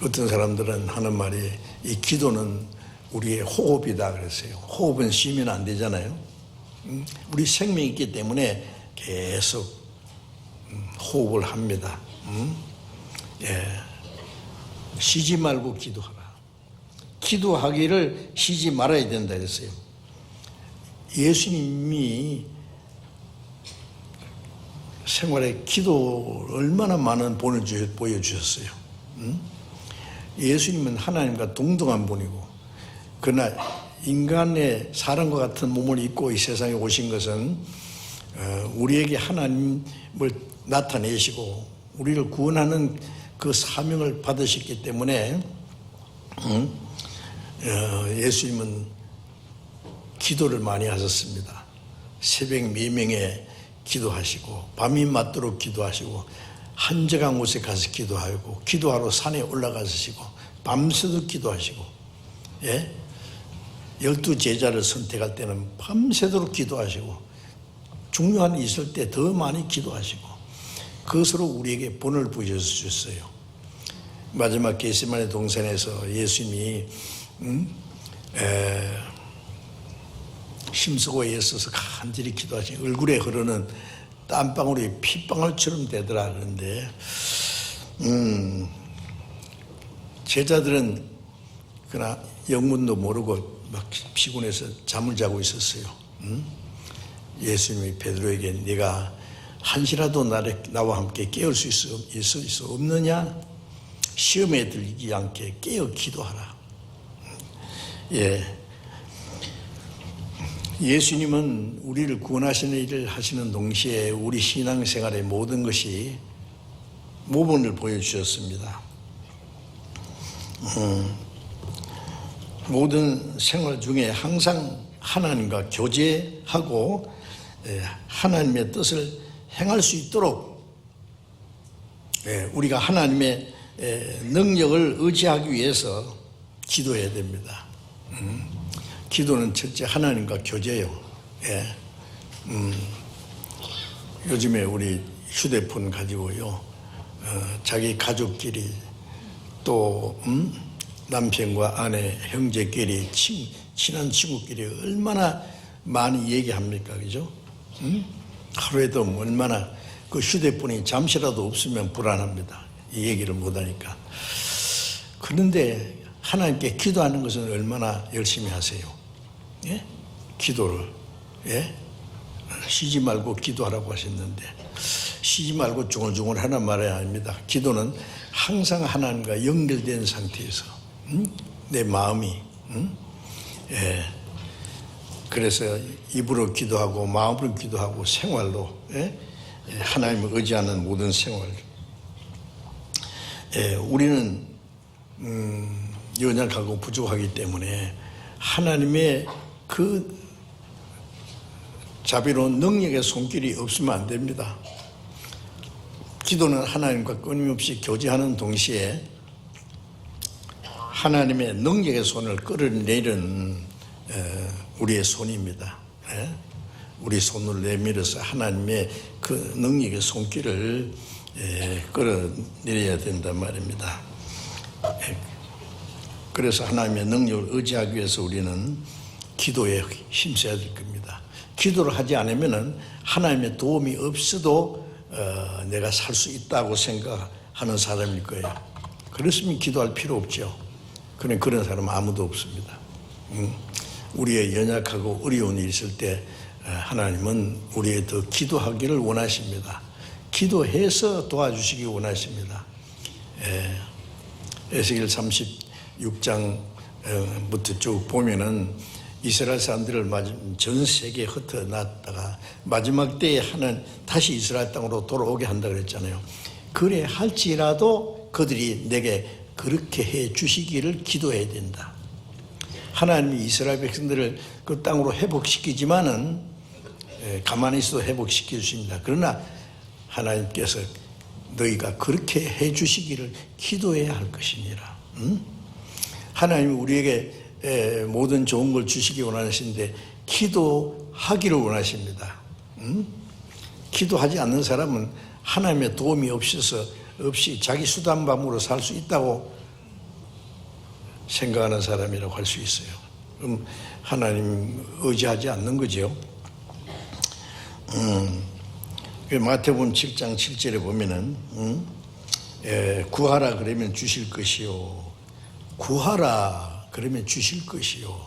어떤 사람들은 하는 말이 이 기도는 우리의 호흡이다 그랬어요. 호흡은 쉬면 안 되잖아요. 우리 생명이 있기 때문에 계속 호흡을 합니다. 쉬지 말고 기도하라. 기도하기를 쉬지 말아야 된다 그랬어요. 예수님이 생활에 기도 얼마나 많은 본을 보여주셨어요. 예수님은 하나님과 동등한 분이고 그러나 인간의 사람과 같은 몸을 입고 이 세상에 오신 것은 우리에게 하나님을 나타내시고 우리를 구원하는 그 사명을 받으셨기 때문에 예수님은 기도를 많이 하셨습니다. 새벽 미명에 기도하시고 밤이 맞도록 기도하시고 한적한 곳에 가서 기도하고 기도하러 산에 올라가시고 밤새도 기도하시고, 예? 12 제자를 선택할 때는 밤새도록 기도하시고 중요한 일 있을 때 더 많이 기도하시고 그것으로 우리에게 본을 부여주셨어요. 마지막 겟세마네 동산에서 예수님이 힘쓰고 애써서 간절히 기도하시니 얼굴에 흐르는 땀방울이 핏방울처럼 되더라 그러는데 제자들은 그러나 영문도 모르고 막 피곤해서 잠을 자고 있었어요. 예수님이 베드로에게 네가 한시라도 나와 함께 깨울 수 있어 없느냐? 시험에 들지 않게 깨어 기도하라. 예. 예수님은 우리를 구원하시는 일을 하시는 동시에 우리 신앙생활의 모든 것이 모범을 보여주셨습니다. 모든 생활 중에 항상 하나님과 교제하고 하나님의 뜻을 행할 수 있도록 우리가 하나님의 능력을 의지하기 위해서 기도해야 됩니다. 기도는 첫째 하나님과 교제요. 요즘에 우리 휴대폰 가지고요, 자기 가족끼리 또 남편과 아내, 형제끼리, 친한 친구끼리 얼마나 많이 얘기합니까, 그죠? 하루에도 얼마나 그 휴대폰이 잠시라도 없으면 불안합니다. 이 얘기를 못하니까. 그런데 하나님께 기도하는 것은 얼마나 열심히 하세요? 예? 기도를. 예? 쉬지 말고 기도하라고 하셨는데 쉬지 말고 중얼중얼 하는 말이 아닙니다. 기도는 항상 하나님과 연결된 상태에서 내 마음이 예. 그래서 입으로 기도하고 마음으로 기도하고 생활로 하나님을 의지하는 모든 생활. 우리는 연약하고 부족하기 때문에 하나님의 그 자비로운 능력의 손길이 없으면 안 됩니다. 기도는 하나님과 끊임없이 교제하는 동시에 하나님의 능력의 손을 끌어내리는 우리의 손입니다. 우리 손을 내밀어서 하나님의 그 능력의 손길을 끌어내려야 된단 말입니다. 그래서 하나님의 능력을 의지하기 위해서 우리는 기도에 힘써야 될 겁니다. 기도를 하지 않으면 하나님의 도움이 없어도 내가 살 수 있다고 생각하는 사람일 거예요. 그렇으면 기도할 필요 없죠. 그런 사람은 아무도 없습니다. 우리의 연약하고 어려운 일이 있을 때 하나님은 우리의 더 기도하기를 원하십니다. 기도해서 도와주시기 원하십니다. 에스겔 36장부터 쭉 보면은 이스라엘 사람들을 전 세계에 흩어놨다가 마지막 때에 다시 이스라엘 땅으로 돌아오게 한다 그랬잖아요. 그래 할지라도 그들이 내게 그렇게 해 주시기를 기도해야 된다. 하나님이 이스라엘 백성들을 그 땅으로 회복시키지만은 가만히 있어도 회복시켜 주십니다. 그러나 하나님께서 너희가 그렇게 해 주시기를 기도해야 할 것이니라. 하나님이 우리에게 모든 좋은 걸 주시기 원하시는데 기도하기를 원하십니다. 기도하지 않는 사람은 하나님의 도움이 없이 자기 수단방으로 살 수 있다고 생각하는 사람이라고 할 수 있어요. 그럼 하나님 의지하지 않는 거죠. 마태복음 7장 7절에 보면은 구하라 그러면 주실 것이요, 구하라 그러면 주실 것이요.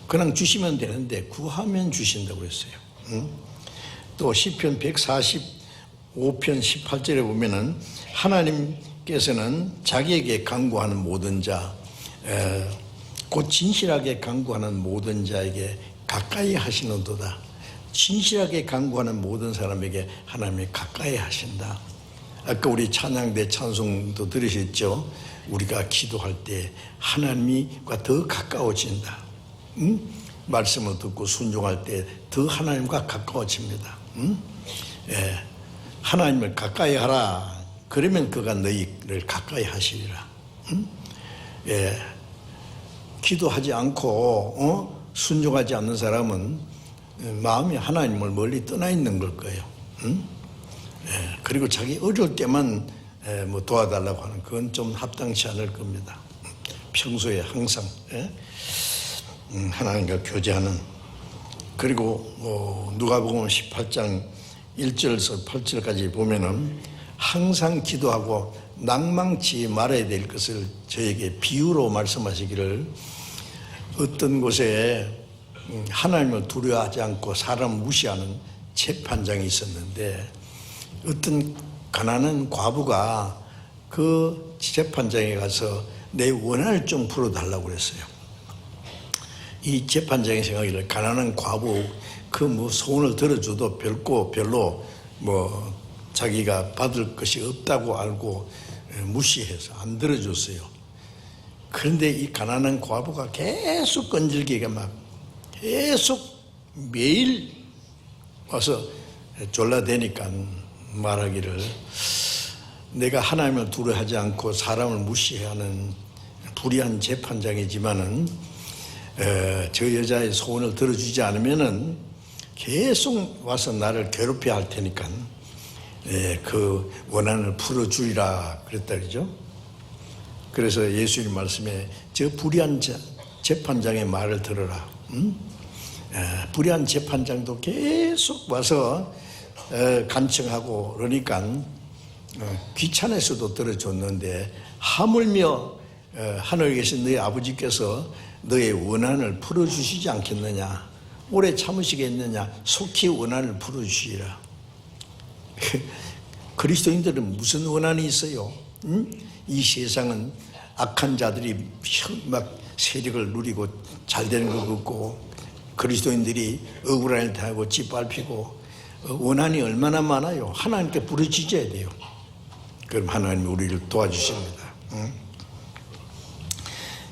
그냥 주시면 되는데 구하면 주신다고 했어요. 또 시편 145편 18절에 보면은 하나님께서는 자기에게 간구하는 모든 자, 곧 진실하게 간구하는 모든 자에게 가까이 하시는도다. 진실하게 간구하는 모든 사람에게 하나님이 가까이 하신다. 아까 우리 찬양대 찬송도 들으셨죠? 우리가 기도할 때 하나님과 더 가까워진다. 말씀을 듣고 순종할 때 더 하나님과 가까워집니다. 예. 하나님을 가까이 하라. 그러면 그가 너희를 가까이 하시리라. 예. 기도하지 않고 순종하지 않는 사람은 마음이 하나님을 멀리 떠나 있는 걸 거예요. 예. 그리고 자기 어려울 때만 뭐 도와달라고 하는 그건 좀 합당치 않을 겁니다. 평소에 항상 하나님과 교제하는. 그리고 누가복음 18장 1절에서 8절까지 보면은 항상 기도하고 낭망치 말아야 될 것을 저에게 비유로 말씀하시기를, 어떤 곳에 하나님을 두려워하지 않고 사람 무시하는 재판장이 있었는데 어떤 가난한 과부가 그 재판장에 가서 내 원한을 좀 풀어달라고 그랬어요. 이 재판장이 생각하기를 가난한 과부 그 뭐 소원을 들어줘도 별로 뭐 자기가 받을 것이 없다고 알고 무시해서 안 들어줬어요. 그런데 이 가난한 과부가 계속 끈질기게 막 계속 매일 와서 졸라대니까 말하기를, 내가 하나님을 두려워하지 않고 사람을 무시하는 불의한 재판장이지만은 저 여자의 소원을 들어주지 않으면은 계속 와서 나를 괴롭혀 할 테니까 그 원한을 풀어주리라 그랬다 그러죠. 그래서 예수님 말씀에 저 불의한 재판장의 말을 들어라. 불의한 재판장도 계속 와서 간청하고 그러니까 귀찮아서도 들어줬는데, 하물며 하늘에 계신 너희 아버지께서 너의 원한을 풀어주시지 않겠느냐, 오래 참으시겠느냐, 속히 원한을 풀어주시리라. 그리스도인들은 무슨 원한이 있어요? 이 세상은 악한 자들이 막 세력을 누리고 잘 되는 것 같고, 그리스도인들이 억울한 일 당하고 짓밟히고, 원한이 얼마나 많아요. 하나님께 부르짖어야 돼요. 그럼 하나님이 우리를 도와주십니다.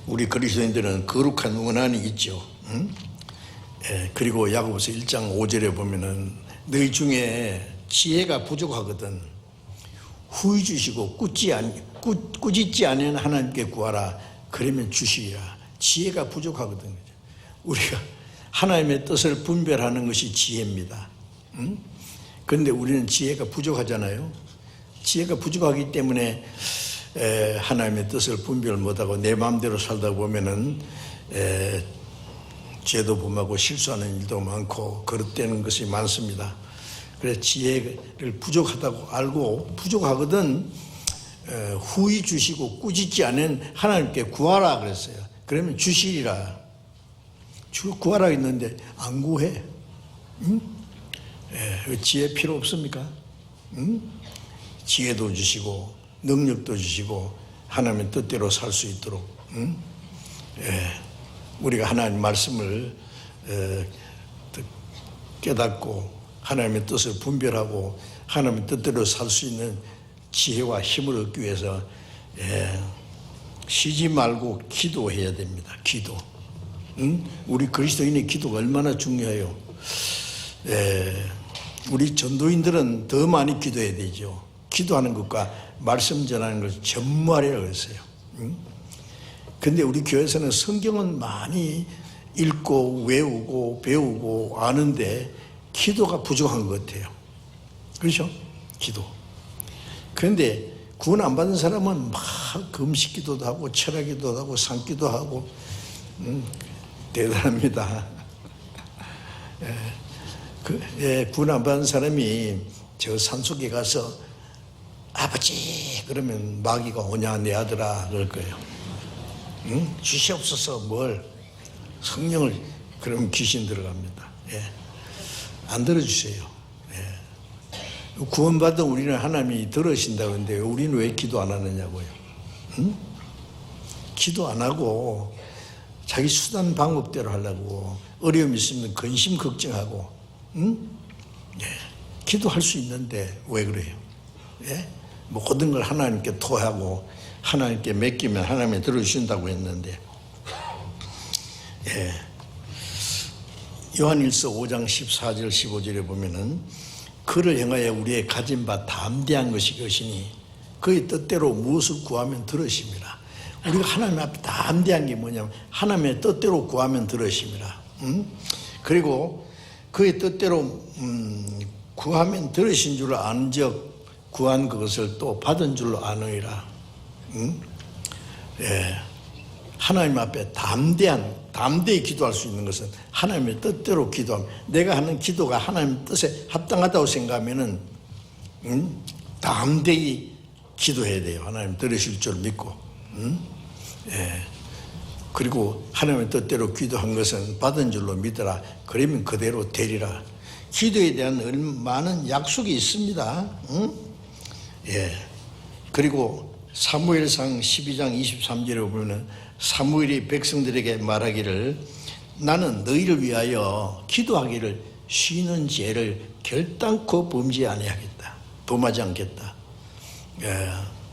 우리 그리스도인들은 거룩한 원한이 있죠. 그리고 야고보서 1장 5절에 보면은 너희 중에 지혜가 부족하거든 후히 주시고 꾸짖지 않으면 하나님께 구하라. 그러면 주시리라. 지혜가 부족하거든. 우리가 하나님의 뜻을 분별하는 것이 지혜입니다. 그런데 우리는 지혜가 부족하잖아요. 지혜가 부족하기 때문에 하나님의 뜻을 분별 못하고 내 마음대로 살다 보면은 죄도 범하고 실수하는 일도 많고 거릇되는 것이 많습니다. 그래서 지혜를 부족하다고 알고 부족하거든 후히 주시고 꾸짖지 않은 하나님께 구하라 그랬어요. 그러면 주시리라. 구하라 했는데 안 구해. 지혜 필요 없습니까? 지혜도 주시고 능력도 주시고 하나님의 뜻대로 살 수 있도록 우리가 하나님 말씀을 깨닫고 하나님의 뜻을 분별하고 하나님의 뜻대로 살 수 있는 지혜와 힘을 얻기 위해서 쉬지 말고 기도해야 됩니다. 기도. 우리 그리스도인의 기도가 얼마나 중요해요. 우리 전도인들은 더 많이 기도해야 되죠. 기도하는 것과 말씀 전하는 것을 전무하리라고 했어요. 근데 우리 교회에서는 성경은 많이 읽고 외우고 배우고 아는데 기도가 부족한 것 같아요. 그렇죠? 기도. 그런데 구원 안 받은 사람은 막 금식 기도도 하고 철학 기도도 하고 산기도 하고 대단합니다. 구원 안 받은 사람이 저 산속에 가서 아버지 그러면 마귀가 오냐 내 아들아 그럴 거예요. 주시옵소서 뭘 성령을 그러면 귀신 들어갑니다. 안 들어주세요. 구원받은 우리는 하나님이 들으신다고 하는데 우리는 왜 기도 안 하느냐고요. 기도 안 하고 자기 수단 방법대로 하려고 어려움 있으면 근심 걱정하고 기도할 수 있는데 왜 그래요? 모든 걸 하나님께 토하고 하나님께 맡기면 하나님이 들어주신다고 했는데, 요한일서 5장 14절 15절에 보면은 그를 향하여 우리의 가진 바 담대한 것이 것이니 그의 뜻대로 무엇을 구하면 들으심이라. 우리가 하나님 앞에 담대한 게 뭐냐면 하나님의 뜻대로 구하면 들으심이라. 그리고 그의 뜻대로 구하면 들으신 줄 안즉 구한 그것을 또 받은 줄로 아느니라. 하나님 앞에 담대히 기도할 수 있는 것은 하나님의 뜻대로 기도하면, 내가 하는 기도가 하나님 뜻에 합당하다고 생각하면은 담대히 기도해야 돼요. 하나님 들으실 줄 믿고. 그리고 하나님의 뜻대로 기도한 것은 받은 줄로 믿으라. 그러면 그대로 되리라. 기도에 대한 많은 약속이 있습니다. 그리고 사무엘상 12장 23절에 보면 사무엘이 백성들에게 말하기를 나는 너희를 위하여 기도하기를 쉬는 죄를 결단코 범하지 않겠다.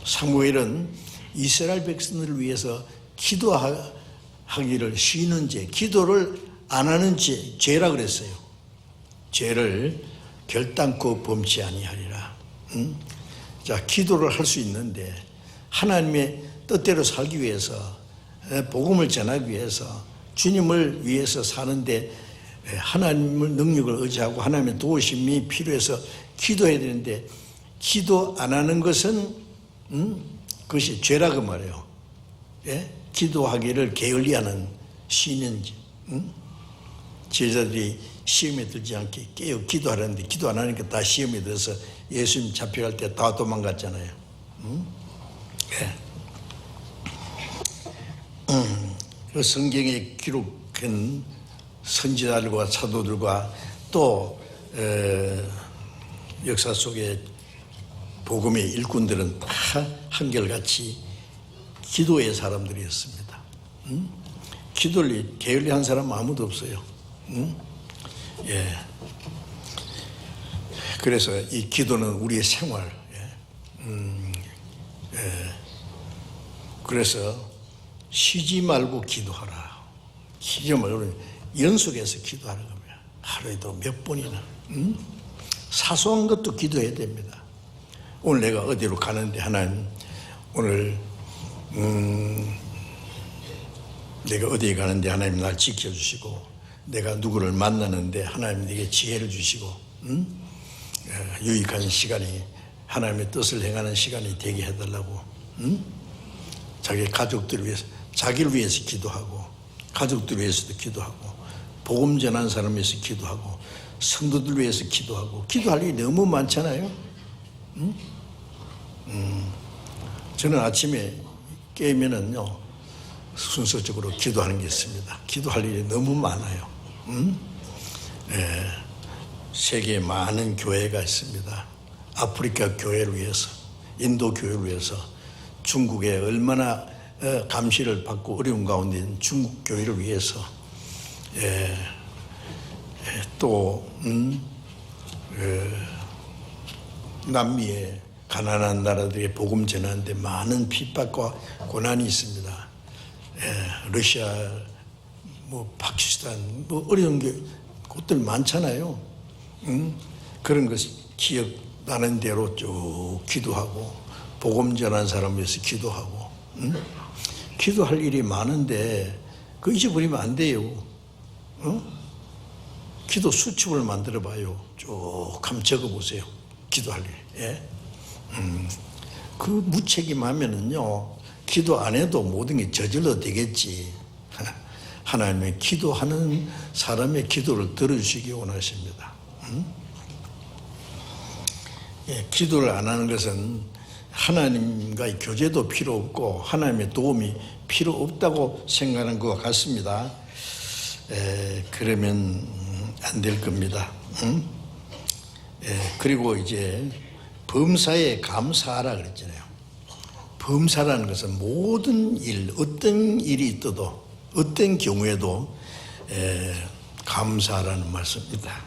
사무엘은 이스라엘 백성들을 위해서 기도하기를 쉬는 죄, 기도를 안 하는 죄라 그랬어요. 죄를 결단코 범치 아니하리라. 자, 기도를 할 수 있는데 하나님의 뜻대로 살기 위해서, 복음을 전하기 위해서, 주님을 위해서 사는데 하나님의 능력을 의지하고 하나님의 도우심이 필요해서 기도해야 되는데, 기도 안 하는 것은 그것이 죄라고 말해요. 기도하기를 게을리하는 시인인지, 제자들이 시험에 들지 않게 깨어 기도하려는데 기도 안 하니까 다 시험에 들어서 예수님 잡혀갈 때 다 도망갔잖아요. 그 성경에 기록한 선지자들과 사도들과 또 역사 속에 복음의 일꾼들은 다 한결같이 기도의 사람들이었습니다. 기도를 게을리한 사람 아무도 없어요. 그래서 이 기도는 우리의 생활. 그래서 쉬지 말고 기도하라. 쉬지 말고 연속해서 기도하는 겁니다. 하루에도 몇 번이나. 사소한 것도 기도해야 됩니다. 오늘 내가 어디로 가는데 하나님, 오늘 내가 어디에 가는데 하나님 날 지켜주시고, 내가 누구를 만나는데 하나님 내게 지혜를 주시고, 유익한 시간이, 하나님의 뜻을 행하는 시간이 되게 해달라고, 자기 가족들을 위해서, 자기를 위해서 기도하고, 가족들을 위해서도 기도하고, 복음 전하는 사람을 위해서 기도하고, 성도들 위해서 기도하고. 기도할 일이 너무 많잖아요. 저는 아침에 깨면은요 순서적으로 기도하는 게 있습니다. 기도할 일이 너무 많아요. 세계에 많은 교회가 있습니다. 아프리카 교회를 위해서, 인도 교회를 위해서, 중국에 얼마나 감시를 받고 어려운 가운데 있는 중국 교회를 위해서, 또 남미의 가난한 나라들의 복음 전하는데 많은 핍박과 고난이 있습니다. 러시아, 파키스탄, 어려운 곳들 많잖아요. 그런 것 기억나는 대로 쭉 기도하고, 복음 전하는 사람 위해서 기도하고. 기도할 일이 많은데 그거 잊어버리면 안 돼요. 기도 수첩을 만들어 봐요. 쭉 한번 적어 보세요. 기도할 일. 그 무책임하면은요 기도 안 해도 모든 게 저절로 되겠지. 하나님의 기도하는 사람의 기도를 들어주시기 원하십니다. 기도를 안 하는 것은 하나님과의 교제도 필요 없고 하나님의 도움이 필요 없다고 생각하는 것 같습니다. 그러면 안 될 겁니다. 그리고 이제 범사에 감사하라 그랬잖아요. 범사라는 것은 모든 일, 어떤 일이 있어도, 어떤 경우에도 감사하라는 말씀입니다.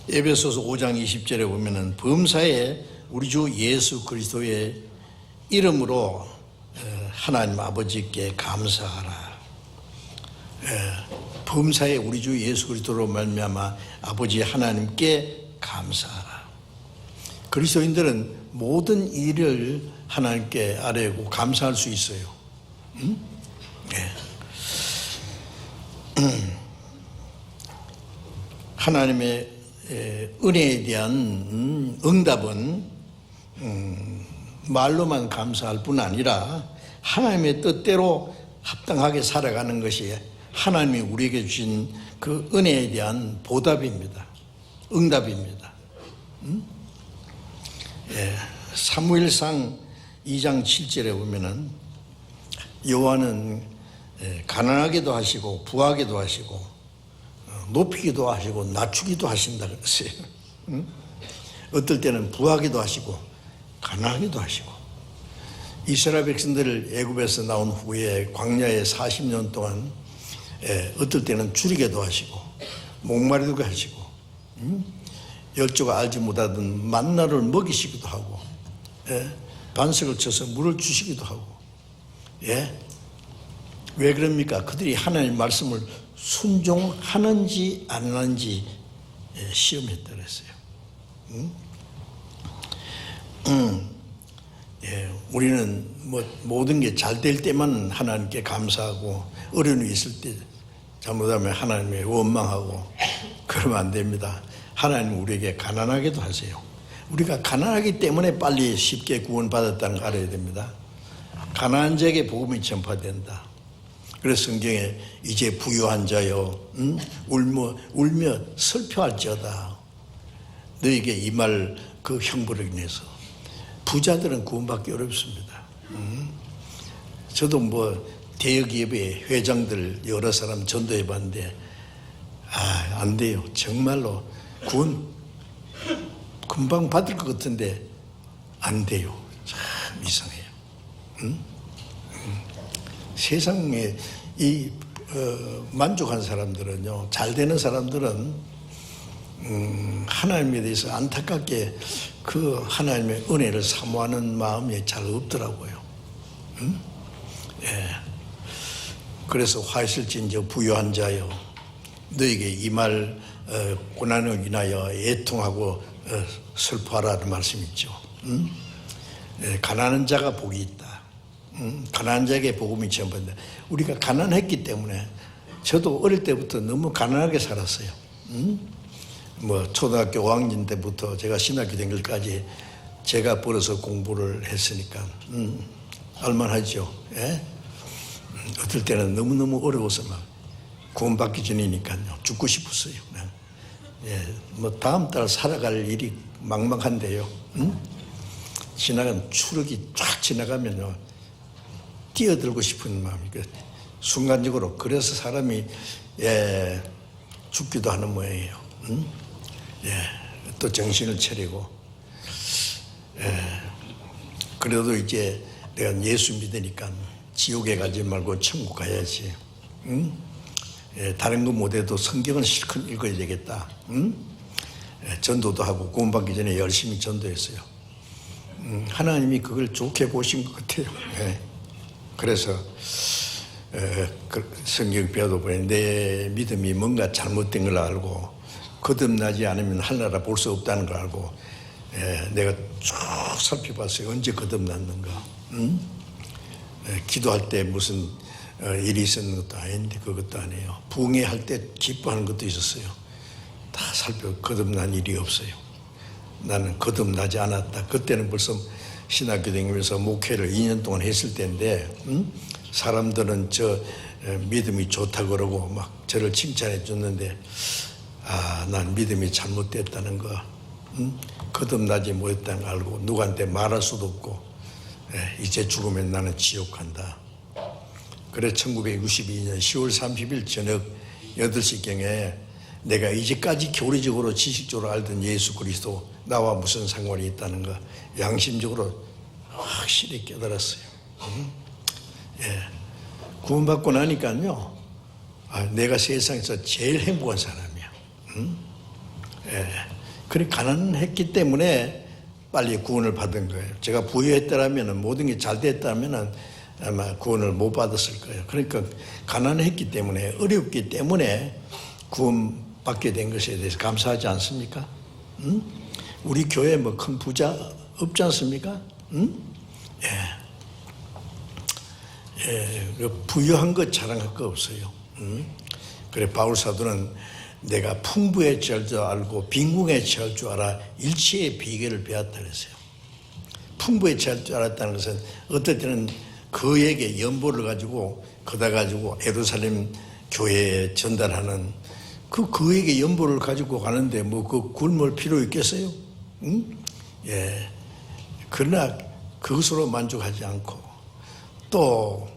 에베소서 5장 20절에 보면은 범사에 우리 주 예수 그리스도의 이름으로 하나님 아버지께 감사하라. 범사에 우리 주 예수 그리스도로 말미암아 아버지 하나님께 감사하라. 그리스도인들은 모든 일을 하나님께 아뢰고 감사할 수 있어요. 하나님의 은혜에 대한 응답은 말로만 감사할 뿐 아니라 하나님의 뜻대로 합당하게 살아가는 것이 하나님이 우리에게 주신 그 은혜에 대한 보답입니다. 응답입니다. 사무엘상 2장 7절에 보면은 여호와는 가난하게도 하시고 부하게도 하시고 높이기도 하시고 낮추기도 하신다 그랬어요. 어떨 때는 부하기도 하시고 가난하기도 하시고. 이스라엘 백성들을 애굽에서 나온 후에 광야에 40년 동안 어떨 때는 줄이게도 하시고 목마르게 하시고 열조가 알지 못하던 만나를 먹이시기도 하고 반석을 쳐서 물을 주시기도 하고. 왜 그럽니까? 그들이 하나님의 말씀을 순종하는지 안 하는지 시험했다 그랬어요. 우리는 모든 게 잘 될 때만 하나님께 감사하고 어려움이 있을 때 잘못하면 하나님에 원망하고 그러면 안 됩니다. 하나님 우리에게 가난하게도 하세요. 우리가 가난하기 때문에 빨리 쉽게 구원받았다는 걸 알아야 됩니다. 가난한 자에게 복음이 전파된다. 그래서 성경에 이제 부유한 자여 울며 슬퍼할지어다. 너에게 이 말 그 형벌을 인해서 부자들은 구원받기 어렵습니다. 저도 대기업의 회장들 여러 사람 전도해 봤는데 안 돼요. 정말로 구원 금방 받을 것 같은데 안 돼요. 참 이상해요. 세상에 만족한 사람들은요, 잘 되는 사람들은 하나님에 대해서 안타깝게 그 하나님의 은혜를 사모하는 마음이 잘 없더라고요. 그래서 화 있을진저 부유한 자여 너에게 이 말 고난을 인하여 애통하고 슬퍼하라는 말씀이 있죠. 가난한 자가 복이 있다. 가난한 자에게 복음이 전파된다. 우리가 가난했기 때문에 저도 어릴 때부터 너무 가난하게 살았어요. 초등학교 5학년 때부터 제가 신학교 된 길까지 제가 벌어서 공부를 했으니까 알만하죠. 어떨 때는 너무너무 어려워서 막 구원받기 전이니까요 죽고 싶었어요. 다음 달 살아갈 일이 막막한데요. 지나간 추럭이 쫙 지나가면요 뛰어들고 싶은 마음이 순간적으로 그래서 사람이 죽기도 하는 모양이에요. 또 정신을 차리고 그래도 이제 내가 예수 믿으니까 지옥에 가지 말고 천국 가야지. 다른 거 못해도 성경은 실컷 읽어야 되겠다. 전도도 하고 구원받기 전에 열심히 전도했어요. 하나님이 그걸 좋게 보신 것 같아요. 그래서 성경 배워도 보니 내 믿음이 뭔가 잘못된 걸 알고 거듭나지 않으면 하늘나라 볼 수 없다는 걸 알고 내가 쭉 살펴봤어요. 언제 거듭났는가. 기도할 때 무슨 일이 있었는 것도 아닌데 그것도 아니에요. 부흥회할 때 기뻐하는 것도 있었어요. 다 거듭난 일이 없어요. 나는 거듭나지 않았다. 그때는 벌써 신학교 다니면서 목회를 2년 동안 했을 때인데 사람들은 저 믿음이 좋다고 그러고 막 저를 칭찬해 줬는데 난 믿음이 잘못됐다는 거, 거듭나지 못했다는 걸 알고 누구한테 말할 수도 없고 이제 죽으면 나는 지옥 간다. 그래 1962년 10월 30일 저녁 8시경에 내가 이제까지 교리적으로 지식적으로 알던 예수 그리스도 나와 무슨 상관이 있다는 거 양심적으로 확실히 깨달았어요. 구원받고 나니까요 내가 세상에서 제일 행복한 사람이야. 그래 가난했기 때문에 빨리 구원을 받은 거예요. 제가 부유했더라면 모든 게 잘 됐다면 아마 구원을 못 받았을 거예요. 그러니까 가난했기 때문에 어렵기 때문에 구원받게 된 것에 대해서 감사하지 않습니까? 응? 우리 교회 뭐 큰 부자 없지 않습니까? 응? 부유한 것 자랑할 거 없어요. 응? 그래 바울 사도는 내가 풍부에 처할 줄 알고 빈궁에 처할 줄 알아 일체의 비결을 배웠다 그랬어요. 풍부에 처할 줄 알았다는 것은 어떨 때는 그에게 연보를 가지고 거다 가지고 예루살렘 교회에 전달하는 그에게 연보를 가지고 가는데 뭐 그 굶을 필요 있겠어요? 응? 예. 그러나 그것으로 만족하지 않고 또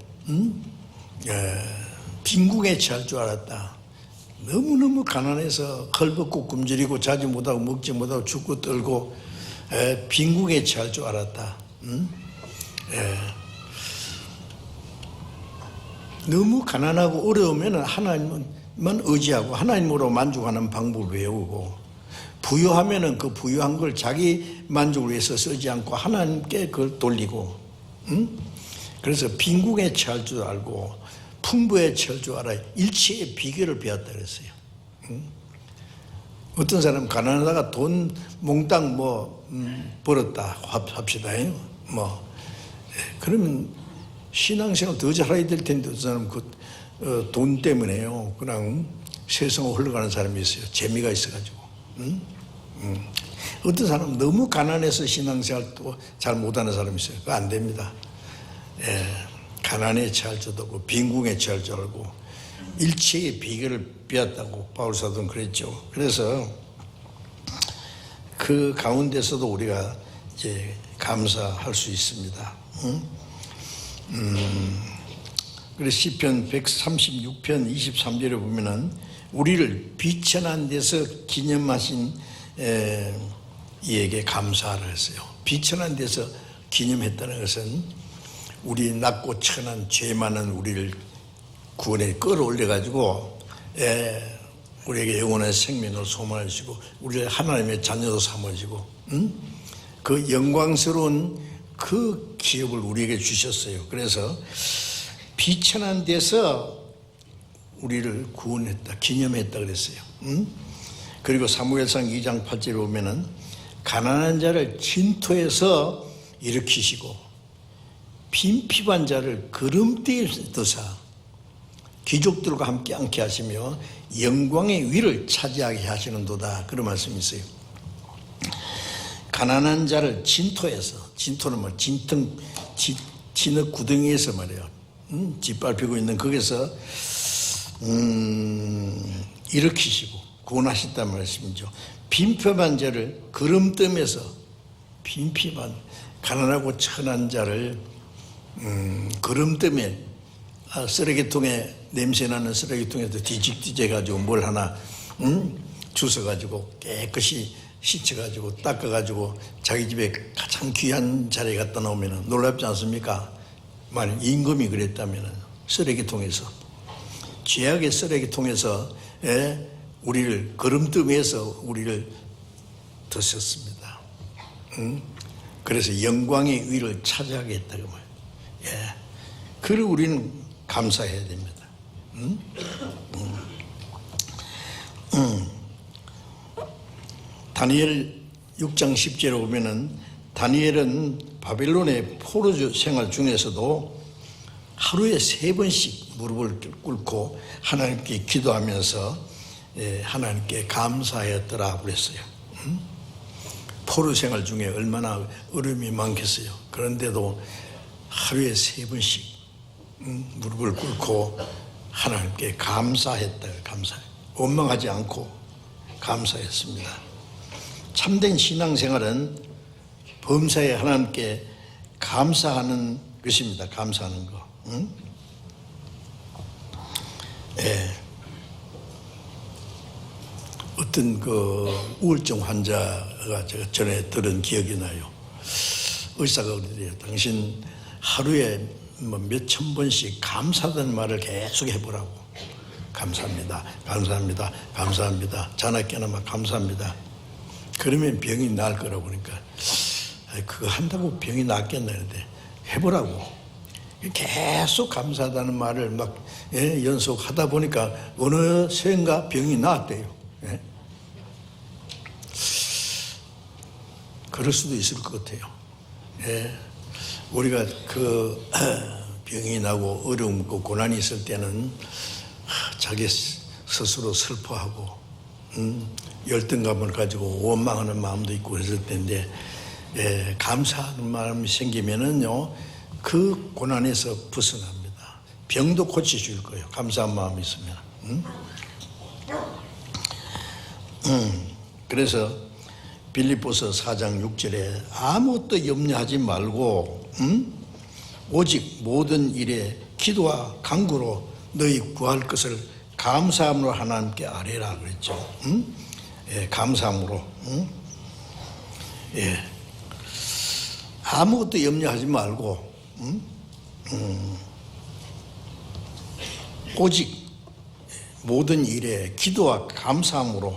빈궁에 처할 줄 알았다. 너무너무 가난해서 헐벗고 굶주리고 자지 못하고 먹지 못하고 죽고 떨고 빈궁에 처할 줄 알았다. 너무 가난하고 어려우면 하나님만 의지하고 하나님으로 만족하는 방법을 외우고 부유하면은 그 부유한 걸 자기 만족을 위해서 쓰지 않고 하나님께 그걸 돌리고 그래서 빈궁에 처할 줄 알고 풍부에 처할 줄 알아 일체의 비결을 배웠다 그랬어요. 어떤 사람 가난하다가 돈 몽땅 벌었다 합시다. 그러면 신앙생활 더 잘해야 될 텐데 어떤 사람 돈 때문에요 그냥 세상으로 흘러가는 사람이 있어요. 재미가 있어가지고. 어떤 사람은 너무 가난해서 신앙생활도 잘 못하는 사람이 있어요. 그거 안 됩니다. 가난에 처할 줄 알고 빈궁에 처할 줄 알고 일체의 비결을 배웠다고 바울 사도는 그랬죠. 그래서 그 가운데서도 우리가 이제 감사할 수 있습니다. 그래서 시편 136편 23절에 보면은 우리를 비천한 데서 기념하신 이에게 감사하라 했어요. 비천한 데서 기념했다는 것은 우리 낮고 천한 죄 많은 우리를 구원에 끌어올려가지고 우리에게 영원한 생명을 소망해 주시고 우리를 하나님의 자녀도 삼아주고 그 영광스러운 그 기업을 우리에게 주셨어요. 그래서 비천한 데서 우리를 구원했다, 기념했다 그랬어요. 그리고 사무엘상 2장 8절에 보면은 가난한 자를 진토에서 일으키시고 빈핍한 자를 거름대에 드사 귀족들과 함께 앉게 하시며 영광의 위를 차지하게 하시는도다. 그런 말씀이 있어요. 가난한 자를 진토에서, 진토는 뭐 진흙 구덩이에서 말이에요. 짓밟히고 있는 거기서 일으키시고 구원하셨단 말씀이죠. 빈핍한 자를 거름뜸에서 빈핍한 가난하고 천한 자를 거름뜸에 쓰레기통에 냄새나는 쓰레기통에서 뒤집어가지고 뭘 하나 주워가지고 깨끗이 씻어가지고 닦아가지고 자기 집에 가장 귀한 자리에 갖다 놓으면 놀랍지 않습니까? 만약 임금이 그랬다면 쓰레기통에서 죄악의 쓰레기통에서 우리를 거름뜸에서 우리를 드셨습니다. 그래서 영광의 위를 차지하게 했다고 말이에요. 그리고 우리는 감사해야 됩니다. 다니엘 6장 10절에 보면은 다니엘은 바벨론의 포로 생활 중에서도 하루에 3번씩 무릎을 꿇고 하나님께 기도하면서 하나님께 감사하였더라 그랬어요. 포로 생활 중에 얼마나 어려움이 많겠어요. 그런데도 하루에 3번씩 무릎을 꿇고 하나님께 감사했다. 감사해. 원망하지 않고 감사했습니다. 참된 신앙생활은 범사에 하나님께 감사하는 것입니다. 감사하는 거. 어떤 그 우울증 환자가 제가 전에 들은 기억이 나요. 의사가 그러더래요. 당신 하루에 몇천 번씩 감사하다는 말을 계속 해보라고. 감사합니다. 감사합니다. 감사합니다. 자나깨나 막 감사합니다. 그러면 병이 나을 거라고 그러니까 그거 한다고 병이 낫겠나 그런데 해보라고. 계속 감사하다는 말을 막 연속하다 보니까 어느샌가 병이 나았대요. 그럴 수도 있을 것 같아요. 우리가 그 병이 나고 어려움, 고난이 있을 때는 자기 스스로 슬퍼하고 열등감을 가지고 원망하는 마음도 있고 그랬을 텐데 감사하는 마음이 생기면은요 그 고난에서 벗어납니다. 병도 고쳐줄 거예요. 감사한 마음이 있으면. 그래서 빌립보서 4장 6절에 아무것도 염려하지 말고 오직 모든 일에 기도와 간구로 너희 구할 것을 감사함으로 하나님께 아뢰라 그랬죠. 감사함으로. 아무것도 염려하지 말고 오직 모든 일에 기도와 감사함으로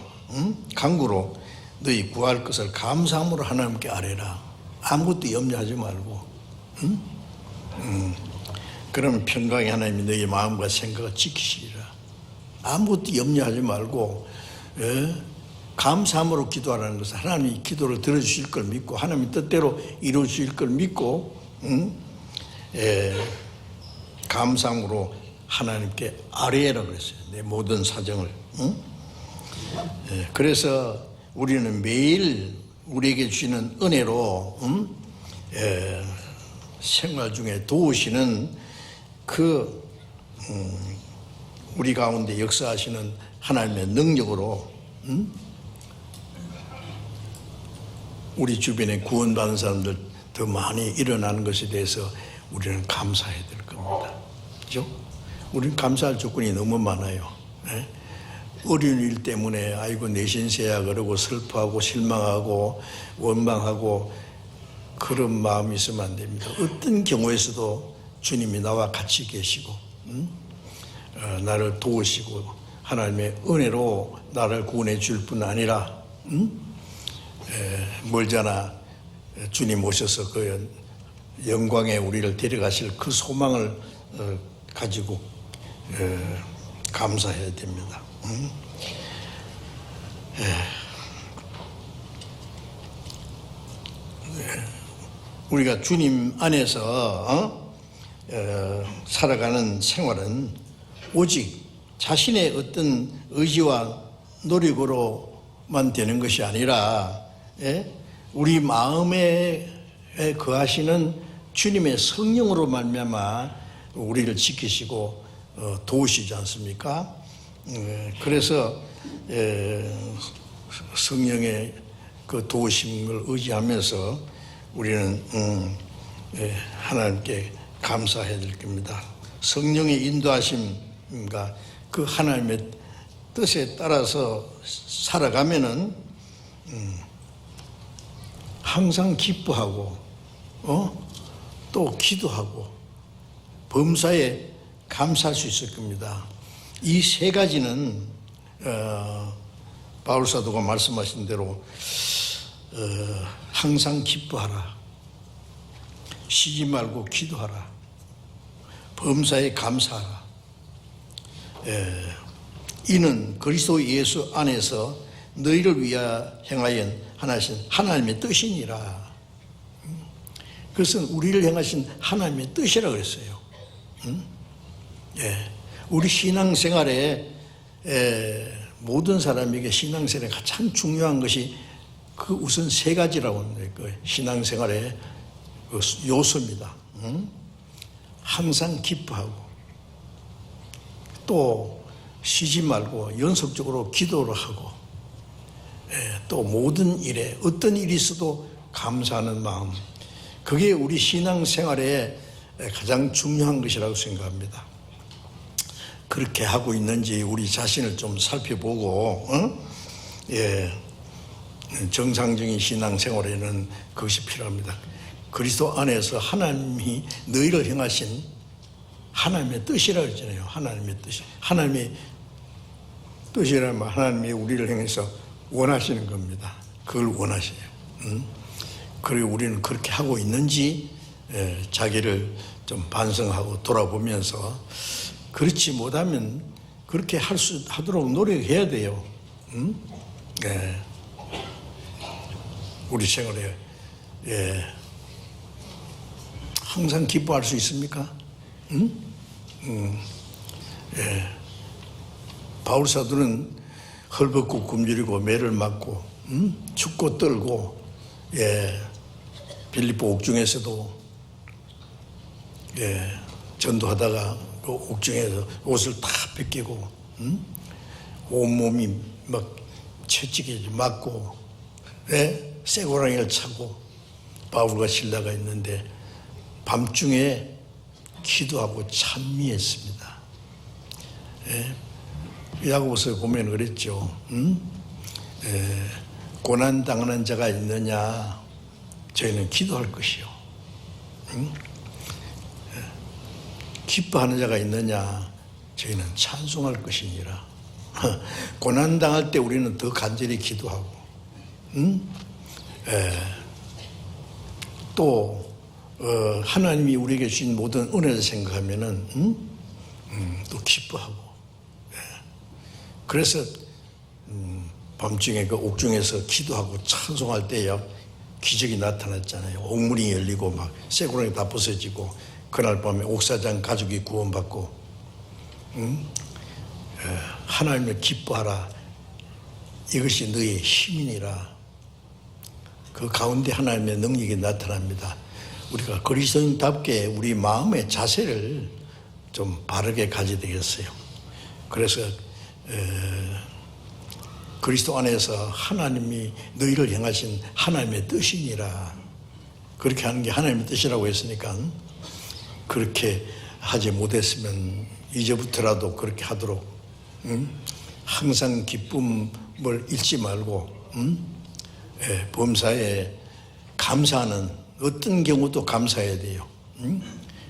간구로 너희 구할 것을 감사함으로 하나님께 아뢰라. 아무것도 염려하지 말고. 그러면 평강의 하나님이 너희 마음과 생각을 지키시리라. 아무것도 염려하지 말고 감사함으로 기도하라는 것은 하나님이 기도를 들어주실 걸 믿고 하나님의 뜻대로 이루어주실 걸 믿고 감사함으로 하나님께 아뢰라 그랬어요. 내 모든 사정을. 그래서 우리는 매일 우리에게 주시는 은혜로 생활 중에 도우시는 그 우리 가운데 역사하시는 하나님의 능력으로 우리 주변에 구원받은 사람들 더 많이 일어나는 것에 대해서 우리는 감사해야 될 겁니다. 그렇죠? 우리는 감사할 조건이 너무 많아요. 어려운 일 때문에 아이고 내신세야 그러고 슬퍼하고 실망하고 원망하고 그런 마음이 있으면 안 됩니다. 어떤 경우에서도 주님이 나와 같이 계시고 나를 도우시고 하나님의 은혜로 나를 구원해 줄 뿐 아니라 멀잖아 주님 오셔서 그 영광에 우리를 데려가실 그 소망을 가지고 감사해야 됩니다. 우리가 주님 안에서 살아가는 생활은 오직 자신의 어떤 의지와 노력으로만 되는 것이 아니라 우리 마음에 거하시는 주님의 성령으로 말미암아 우리를 지키시고 도우시지 않습니까? 그래서 성령의 그 도우심을 의지하면서 우리는 하나님께 감사해야 될 겁니다. 성령의 인도하심과 그 하나님의 뜻에 따라서 살아가면은 항상 기뻐하고 또 기도하고 범사에 감사할 수 있을 겁니다. 이 세 가지는 바울 사도가 말씀하신 대로 항상 기뻐하라, 쉬지 말고 기도하라, 범사에 감사하라. 이는 그리스도 예수 안에서 너희를 위하여 행하여 하나신 하나님의 뜻이니라. 그것은 우리를 향하신 하나님의 뜻이라 그랬어요. 우리 신앙생활에 모든 사람에게 신앙생활에 가장 중요한 것이 그 우선 세 가지라고 하는 거예요. 신앙생활의 그 요소입니다. 항상 기뻐하고 또 쉬지 말고 연속적으로 기도를 하고 또 모든 일에 어떤 일이 있어도 감사하는 마음, 그게 우리 신앙생활에 가장 중요한 것이라고 생각합니다. 그렇게 하고 있는지 우리 자신을 좀 살펴보고 정상적인 신앙생활에는 그것이 필요합니다. 그리스도 안에서 하나님이 너희를 행하신 하나님의 뜻이라고 했잖아요. 하나님의 뜻이. 하나님의 뜻이라면 하나님이 우리를 향해서 원하시는 겁니다. 그걸 원하셔요. 그리고 우리는 그렇게 하고 있는지 자기를 좀 반성하고 돌아보면서 그렇지 못하면 그렇게 하도록 노력해야 돼요. 응? 우리 생활에 항상 기뻐할 수 있습니까? 응? 바울 사도는 헐벗고 굶주리고 매를 맞고 춥고 떨고 빌립보 옥중에서도 전도하다가 그 옥중에서 옷을 다 벗기고 온몸이 막 채찍에 맞고 쇠고랑이를 차고 바울과 실라가 있는데 밤중에 기도하고 찬미했습니다. 야고보서에 보면 그랬죠. 고난 당하는 자가 있느냐 저희는 기도할 것이요. 기뻐하는 자가 있느냐 저희는 찬송할 것이니라. 고난 당할 때 우리는 더 간절히 기도하고 또 하나님이 우리에게 주신 모든 은혜를 생각하면은 또 기뻐하고. 그래서 밤중에 그 옥중에서 기도하고 찬송할 때요 기적이 나타났잖아요. 옥문이 열리고 막 쇠고랑이 다 부서지고 그날 밤에 옥사장 가족이 구원받고 하나님을 기뻐하라 이것이 너의 힘이니라. 그 가운데 하나님의 능력이 나타납니다. 우리가 그리스도인답게 우리 마음의 자세를 좀 바르게 가져야 되겠어요. 그래서 그리스도 안에서 하나님이 너희를 향하신 하나님의 뜻이니라. 그렇게 하는 게 하나님의 뜻이라고 했으니까 그렇게 하지 못했으면 이제부터라도 그렇게 하도록 항상 기쁨을 잃지 말고 범사에 감사하는 어떤 경우도 감사해야 돼요.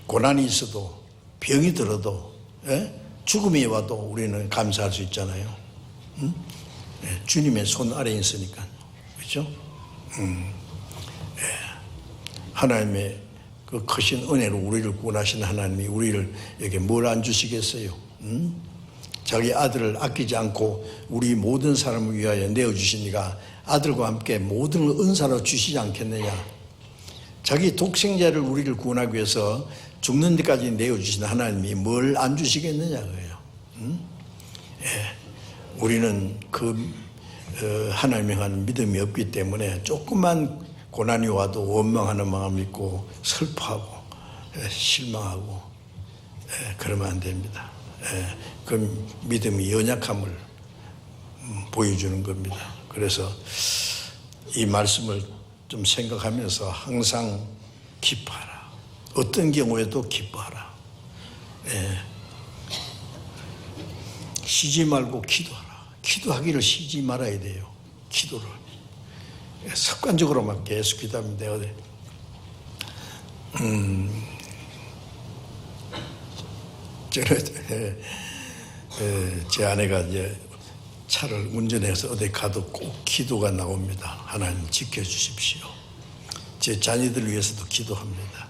고난이 있어도 병이 들어도 죽음이 와도 우리는 감사할 수 있잖아요. 주님의 손 아래에 있으니까. 그렇죠? 하나님의 그 크신 은혜로 우리를 구원하신 하나님이 우리에게 뭘 안 주시겠어요? 자기 아들을 아끼지 않고 우리 모든 사람을 위하여 내어주시니까 아들과 함께 모든 은사로 주시지 않겠느냐. 자기 독생자를 우리를 구원하기 위해서 죽는 데까지 내어주신 하나님이 뭘 안 주시겠느냐 그래요. 우리는 그 하나님에 관한 믿음이 없기 때문에 조금만 고난이 와도 원망하는 마음이 있고 슬퍼하고 실망하고 그러면 안 됩니다. 그 믿음이 연약함을 보여주는 겁니다. 그래서 이 말씀을 좀 생각하면서 항상 기뻐하라. 어떤 경우에도 기뻐하라. 쉬지 말고 기도하라. 기도하기를 쉬지 말아야 돼요. 기도를 습관적으로만 계속 기도하면 돼요. 제 아내가 이제 차를 운전해서 어디 가도 꼭 기도가 나옵니다. 하나님 지켜주십시오. 제 자녀들 위해서도 기도합니다.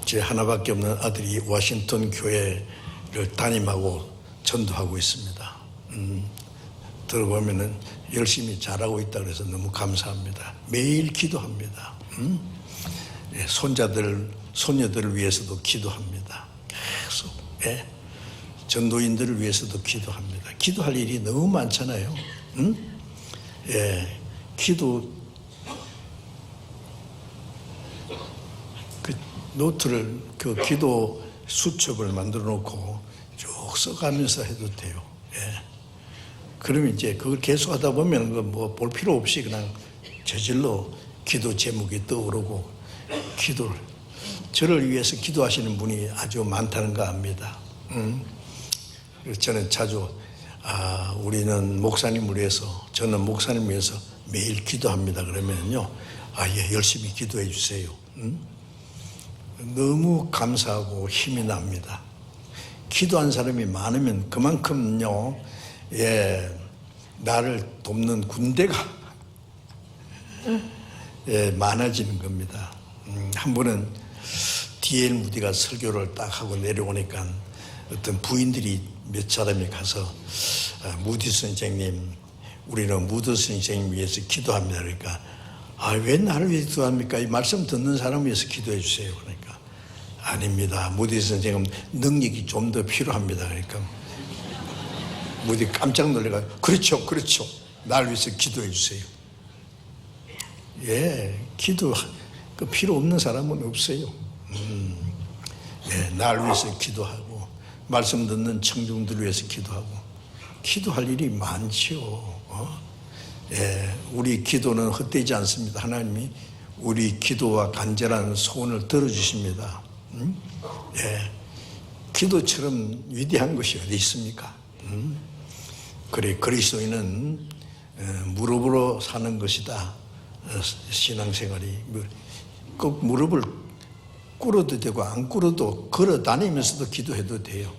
제 하나밖에 없는 아들이 워싱턴 교회를 담임하고 전도하고 있습니다. 들어보면은 열심히 잘하고 있다 그래서 너무 감사합니다. 매일 기도합니다. 손자들, 손녀들을 위해서도 기도합니다. 계속. 전도인들을 위해서도 기도합니다. 기도할 일이 너무 많잖아요. 기도 그 노트를 그 기도 수첩을 만들어 놓고 쭉 써가면서 해도 돼요. 그러면 이제 그걸 계속 하다 보면 뭐 볼 필요 없이 그냥 저절로 기도 제목이 떠오르고 기도를 저를 위해서 기도하시는 분이 아주 많다는 거 압니다. 그래서 저는 자주 우리는 목사님을 위해서 저는 목사님을 위해서 매일 기도합니다. 그러면요 예, 열심히 기도해 주세요. 너무 감사하고 힘이 납니다. 기도한 사람이 많으면 그만큼요 나를 돕는 군대가 많아지는 겁니다. 한 번은 D.L. 무디가 설교를 딱 하고 내려오니까 어떤 부인들이 몇 사람이 가서 무디 선생님, 우리는 무디 선생님 위해서 기도합니다. 그러니까 왜 나를 위해서 기도합니까? 이 말씀 듣는 사람 위해서 기도해 주세요. 그러니까 아닙니다. 무디 선생님 능력이 좀 더 필요합니다. 그러니까 무디 깜짝 놀래가 그렇죠, 그렇죠. 나를 위해서 기도해 주세요. 기도 그 필요 없는 사람은 없어요. 나를 위해서 기도하고 말씀 듣는 청중들을 위해서 기도하고 기도할 일이 많죠. 우리 기도는 헛되지 않습니다. 하나님이 우리 기도와 간절한 소원을 들어주십니다. 기도처럼 위대한 것이 어디 있습니까? 그래, 그리스도인은 무릎으로 사는 것이다. 신앙생활이 꼭 무릎을 꿇어도 되고 안 꿇어도 걸어 다니면서도 기도해도 돼요.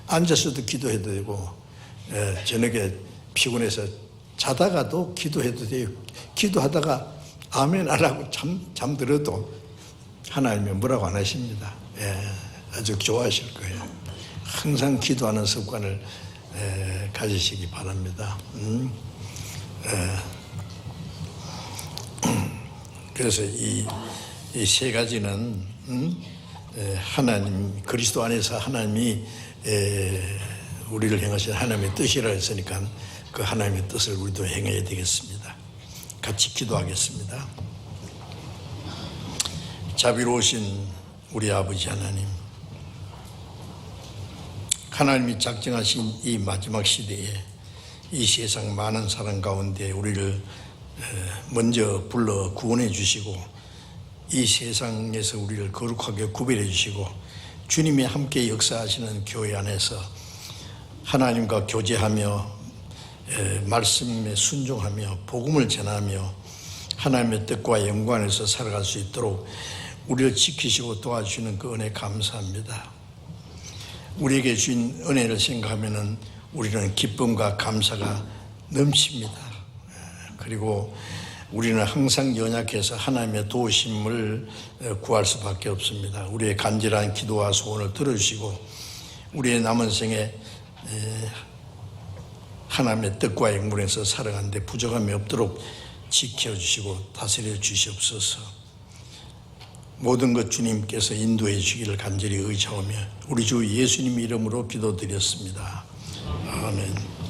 앉아서도 기도해도 되고 저녁에 피곤해서 자다가도 기도해도 돼요. 기도하다가 아멘 안 하고 잠들어도 하나님이 뭐라고 안 하십니다. 아주 좋아하실 거예요. 항상 기도하는 습관을 가지시기 바랍니다. 그래서 이 세 가지는 하나님 그리스도 안에서 하나님이 우리를 행하신 하나님의 뜻이라 했으니까 그 하나님의 뜻을 우리도 행해야 되겠습니다. 같이 기도하겠습니다. 자비로우신 우리 아버지 하나님, 하나님이 작정하신 이 마지막 시대에 이 세상 많은 사람 가운데 우리를 먼저 불러 구원해 주시고 이 세상에서 우리를 거룩하게 구별해 주시고 주님이 함께 역사하시는 교회 안에서 하나님과 교제하며 말씀에 순종하며 복음을 전하며 하나님의 뜻과 영광 안에서 살아갈 수 있도록 우리를 지키시고 도와주시는 그 은혜 감사합니다. 우리에게 주신 은혜를 생각하면 우리는 기쁨과 감사가 넘칩니다. 그리고 우리는 항상 연약해서 하나님의 도우심을 구할 수밖에 없습니다. 우리의 간절한 기도와 소원을 들어주시고 우리의 남은 생에 하나님의 뜻과 영문에서 살아가는데 부족함이 없도록 지켜주시고 다스려 주시옵소서. 모든 것 주님께서 인도해 주기를 간절히 의지하며 우리 주 예수님 이름으로 기도드렸습니다. 아멘.